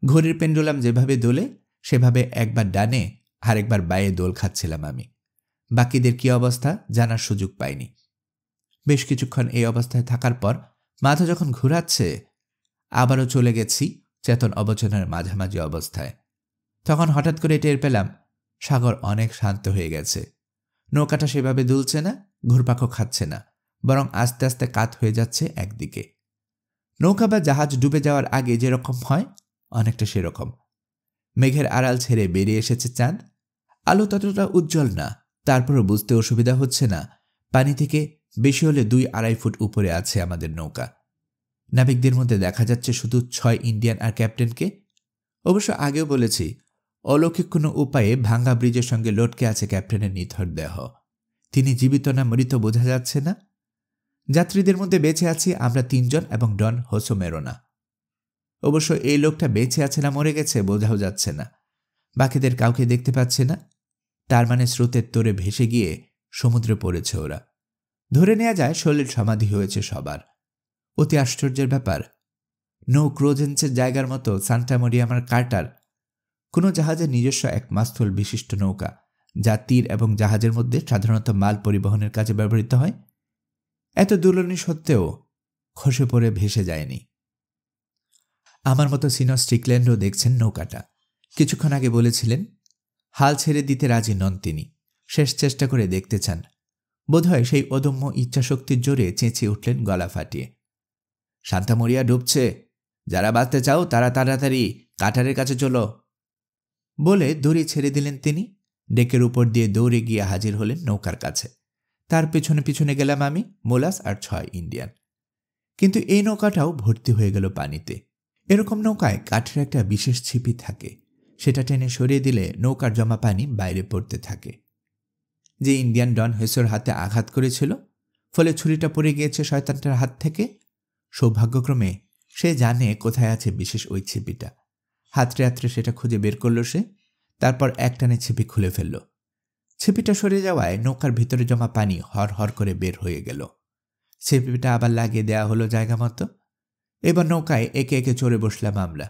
ঘড়ির পেন্ডুলাম যেভাবে দোলে সেভাবে একবার ডানে আর একবার বায়ে দোল খাচ্ছিলাম আমি। বাকিদের কি অবস্থা জানার সুযোগ পাইনি। বেশ কিছুক্ষণ এই অবস্থায় থাকার পর মাথা যখন ঘুরাচ্ছে, আবারও চলে গেছি চেতন অবচেতনের মাঝামাঝি অবস্থায়। তখন হঠাৎ করে টের পেলাম সাগর অনেক শান্ত হয়ে গেছে। নৌকাটা সেভাবে দুলছে না, ঘুরপাকও খাচ্ছে না, বরং আস্তে আস্তে কাত হয়ে যাচ্ছে একদিকে। নৌকা বা জাহাজ ডুবে যাওয়ার আগে যেরকম হয় অনেকটা সেরকম। মেঘের আড়াল ছেড়ে বেরিয়ে এসেছে চাঁদ। আলো ততটা উজ্জ্বল না, তারপরও বুঝতে অসুবিধা হচ্ছে না পানি থেকে বেশি হলে 2-2.5 ফুট উপরে আছে আমাদের নৌকা। নাবিকদের মধ্যে দেখা যাচ্ছে শুধু 6 ইন্ডিয়ান আর ক্যাপ্টেনকে। অবশ্য আগেও বলেছি, অলৌকিক কোনো উপায়ে ভাঙ্গা ব্রিজের সঙ্গে লটকে আছে ক্যাপ্টেনের নিথর দেহ। তিনি জীবিত না মৃত বোঝা যাচ্ছে না। যাত্রীদের মধ্যে বেঁচে আছি আমরা 3 জন এবং ডন হোসো মেরোনা। অবশ্য এই লোকটা বেঁচে আছে না মরে গেছে বোঝাও যাচ্ছে না। বাকিদের কাউকে দেখতে পাচ্ছে না। তার মানে স্রোতের তোরে ভেসে গিয়ে সমুদ্রে পড়েছে ওরা। ধরে নেওয়া যায় শরীর সমাধি হয়েছে সবার। অতি আশ্চর্যের ব্যাপার, নো ক্রোজেন্সের জায়গার মতো সান্টা মারিয়া আমার কার্টার কোনো জাহাজের নিজস্ব এক মাস্তুল বিশিষ্ট নৌকা, যা তীর এবং জাহাজের মধ্যে সাধারণত মাল পরিবহনের কাজে ব্যবহৃত হয়, এত দুলনি সত্ত্বেও খসে পড়ে ভেসে যায়নি। আমার মতো সিনর স্ট্রিকল্যান্ডও দেখছেন নৌকাটা। কিছুক্ষণ আগে বলেছিলেন হাল ছেড়ে দিতে রাজি নন তিনি, শেষ চেষ্টা করে দেখতে চান। বোধহয় সেই অদম্য ইচ্ছাশক্তির জোরে চেঁচিয়ে উঠলেন গলা ফাটিয়ে। সান্তা মরিয়া ডুবছে, যারা বাঁচতে চাও তারা তাড়াতাড়ি কাটারের কাছে চলো বলে দড়ি ছেড়ে দিলেন তিনি। ডেকের উপর দিয়ে দৌড়ে গিয়ে হাজির হলেন নৌকার কাছে। তার পেছনে পিছনে গেলাম আমি, মোলাস আর 6 ইন্ডিয়ান। কিন্তু এই নৌকাটাও ভর্তি হয়ে গেল পানিতে। এরকম নৌকায় কাঠের একটা বিশেষ ছিপি থাকে, সেটা টেনে সরিয়ে দিলে নৌকার জমা পানি বাইরে পড়তে থাকে। যে ইন্ডিয়ান ডন হেসোর হাতে আঘাত করেছিল, ফলে ছুরিটা পড়ে গিয়েছে শয়তানটার হাত থেকে। সৌভাগ্যক্রমে সে জানে কোথায় আছে বিশেষ ওই ছিপিটা। হাতড়ে হাতড়ে সেটা খুঁজে বের করল সে। তারপর একটানে ছিপি খুলে ফেলল। ছিপিটা সরে যাওয়ায় নৌকার ভিতরে জমা পানি হর হর করে বের হয়ে গেল। ছিপিটা আবার লাগিয়ে দেয়া হলো জায়গা মতো। এবার নৌকায় একে একে চড়ে বসলাম আমরা।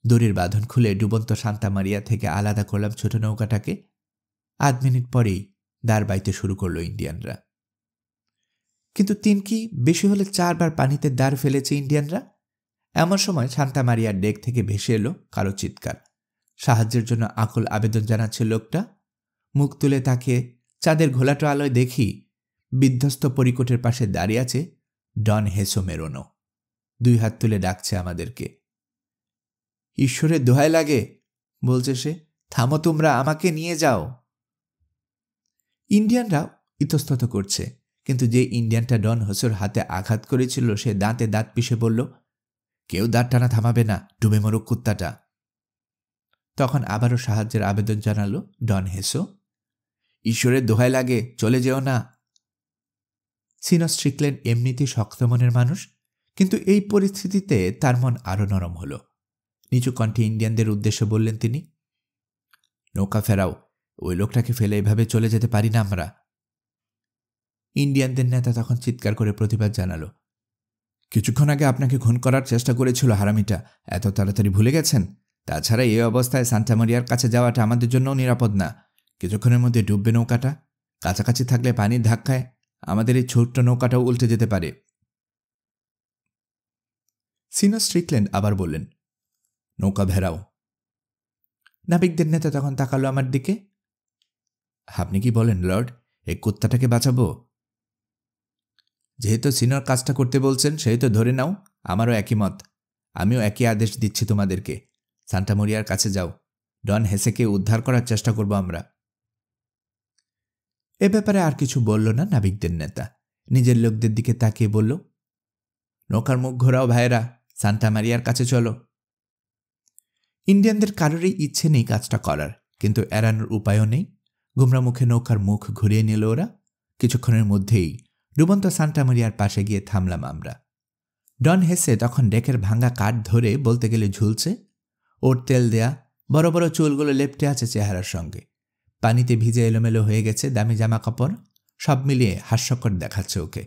দড়ির বাঁধন খুলে ডুবন্ত সান্তা মারিয়া থেকে আলাদা করলাম ছোট নৌকাটাকে। 8 মিনিট পরেই দাঁড় বাইতে শুরু করলো ইন্ডিয়ানরা। কিন্তু 3 কি বেশি হলে 4 বার পানিতে দাঁড় ফেলেছে ইন্ডিয়ানরা। এমন সময় সান্তা মারিয়ার ডেক থেকে ভেসে এলো কারো চিৎকার। সাহায্যের জন্য আকুল আবেদন জানাচ্ছে লোকটা। মুখ তুলে তাকিয়ে চাঁদের ঘোলাটো আলোয় দেখি বিধ্বস্ত পরিকটের পাশে দাঁড়িয়ে আছে ডন হেসো মেরোনো। 2 হাত তুলে ডাকছে আমাদেরকে। ঈশ্বরের দোহাই লাগে বলছে সে, থামো তোমরা, আমাকে নিয়ে যাও। ইন্ডিয়ানরা ইতস্তত করছে, কিন্তু যে ইন্ডিয়ানটা ডন হেসোর হাতে আঘাত করেছিল সে দাঁতে দাঁত পিষে বলল, কেউ দাঁত টানা থামাবে না, ডুবে মরুক কুত্তাটা। তখন আবারও সাহায্যের আবেদন জানালো ডন হেসো। ঈশ্বরের দোহাই লাগে, চলে যেও না। সিনস স্ট্রিকল্যান্ড এমনিতেই শক্ত মনের মানুষ, কিন্তু এই পরিস্থিতিতে তার মন আরো নরম হল। নিচু কণ্ঠে ইন্ডিয়ানদের উদ্দেশ্যে বললেন তিনি, নৌকা ফেরাও, ওই লোকটাকে ফেলে এভাবে চলে যেতে পারি না আমরা। ইন্ডিয়ানদের নেতা তখন চিৎকার করে প্রতিবাদ জানালো, কিছুক্ষণ আগে আপনাকে খুন করার চেষ্টা করেছিল হারামিটা, এত তাড়াতাড়ি ভুলে গেছেন? তাছাড়া এই অবস্থায় সান্তা মারিয়ার কাছে যাওয়াটা আমাদের জন্যও নিরাপদ না। কিছুক্ষণের মধ্যে ডুববে নৌকাটা। কাছাকাছি থাকলে পানির ধাক্কায় আমাদের এই ছোট্ট নৌকাটাও উল্টে যেতে পারে। সিনস স্ট্রিকল্যান্ড আবার বললেন, নৌকা ভেরাও। নাবিকদের নেতা তখন তাকালো আমার দিকে। আপনি কি বলেন লর্ড, এই কুত্তাটাকে বাঁচাবো? যেহেতু সিনর কাজটা করতে বলছেন সেহেতু ধরে নাও, আমারও একই মত। আমিও একই আদেশ দিচ্ছি তোমাদেরকে, সান্তা মরিয়ার কাছে যাও। ডন হেসেকে উদ্ধার করার চেষ্টা করব আমরা। এ ব্যাপারে আর কিছু বলল না নাবিকদের নেতা। নিজের লোকদের দিকে তাকিয়ে বলল, নৌকার মুখ ঘোরাও ভাইয়েরা, সান্তা মারিয়ার কাছে চলো। ইন্ডিয়ানদের কারোরই ইচ্ছে নেই কাজটা করার, কিন্তু এড়ানোর উপায়ও নেই। গুমরা মুখে নৌকার মুখ ঘুরিয়ে নিল ওরা। কিছুক্ষণের মধ্যেই ডুবন্ত সান্তা মারিয়ার পাশে গিয়ে থামলাম আমরা। ডন হেসে তখন ডেকের ভাঙা কাঠ ধরে বলতে গেলে ঝুলছে। ওর তেল দেয়া বড় বড় চুলগুলো লেপ্টে আছে চেহারার সঙ্গে। পানিতে ভিজে এলোমেলো হয়ে গেছে দামি জামা কাপড়। সব মিলিয়ে হাস্যকর দেখাচ্ছে ওকে।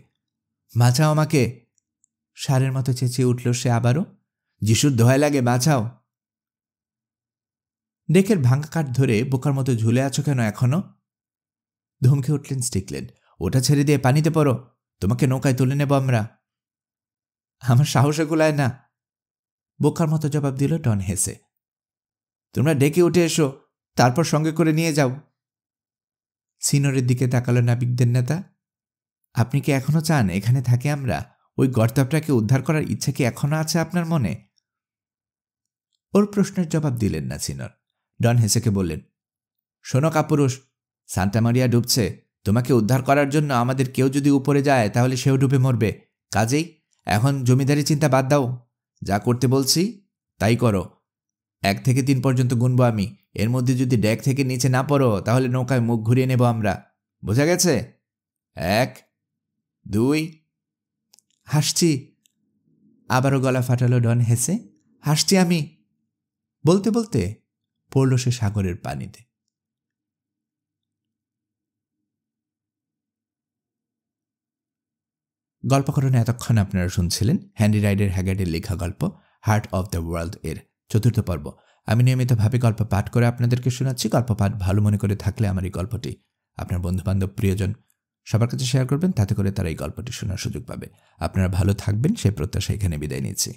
বাঁচাও আমাকে, ষাঁড়ের মতো চেঁচিয়ে উঠল সে আবারও। যিশুর দোহাই লাগে, বাঁচাও। ডেকের ভাঙা কাঠ ধরে বোকার মতো ঝুলে আছো কেন এখনো? ধমকে উঠলেন স্টিকল্যান্ড। ওটা ছেড়ে দিয়ে পানিতে পড়ো, তোমাকে নৌকায় তুলে নেব আমরা। আমার সাহসে কুলায় না, বোকার মতো জবাব দিল ডন হেসে। তোমরা ডেকে উঠে এসো, তারপর সঙ্গে করে নিয়ে যাও। সিনরের দিকে তাকালো নাবিকদের নেতা। আপনি কি এখনো চান এখানে থাকি আমরা? ওই গর্তাপটাকে উদ্ধার করার ইচ্ছা কি এখনো আছে আপনার মনে? ওর প্রশ্নের জবাব দিলেন না সিনর। ডন হেসেকে বললেন, শোনো কাপুরুষ, সান্তা মারিয়া ডুবছে। তোমাকে উদ্ধার করার জন্য আমাদের কেউ যদি উপরে যায় তাহলে সেও ডুবে মরবে। কাজেই এখন জমিদারি চিন্তা বাদ দাও, যা করতে বলছি তাই করো। 1 থেকে 3 পর্যন্ত গুনবো আমি। এর মধ্যে যদি ডেক থেকে নিচে না পড়ো তাহলে নৌকায় মুখ ঘুরিয়ে নেব আমরা। বোঝা গেছে? 1, 2। হাসছি, আবারও গলা ফাটালো ডন হেসে। হাসছি আমি, বলতে বলতে পড়ল সে সাগরের পানিতে। গল্পকরণে এতক্ষণ আপনারা শুনছিলেন হ্যান্ডি রাইডার হ্যাগার্ডের লেখা গল্প হার্ট অব দ্য ওয়ার্ল্ড এর 4র্থ পর্ব। আমি নিয়মিতভাবে গল্প পাঠ করে আপনাদেরকে শোনাচ্ছি। গল্প পাঠ ভালো মনে করে থাকলে আমার এই গল্পটি আপনার বন্ধুবান্ধব প্রিয়জন সবার কাছে শেয়ার করবেন, তাতে করে তারা এই গল্পটি শোনার সুযোগ পাবে। আপনারা ভালো থাকবেন সেই প্রত্যাশা এখানে বিদায় নিচ্ছি।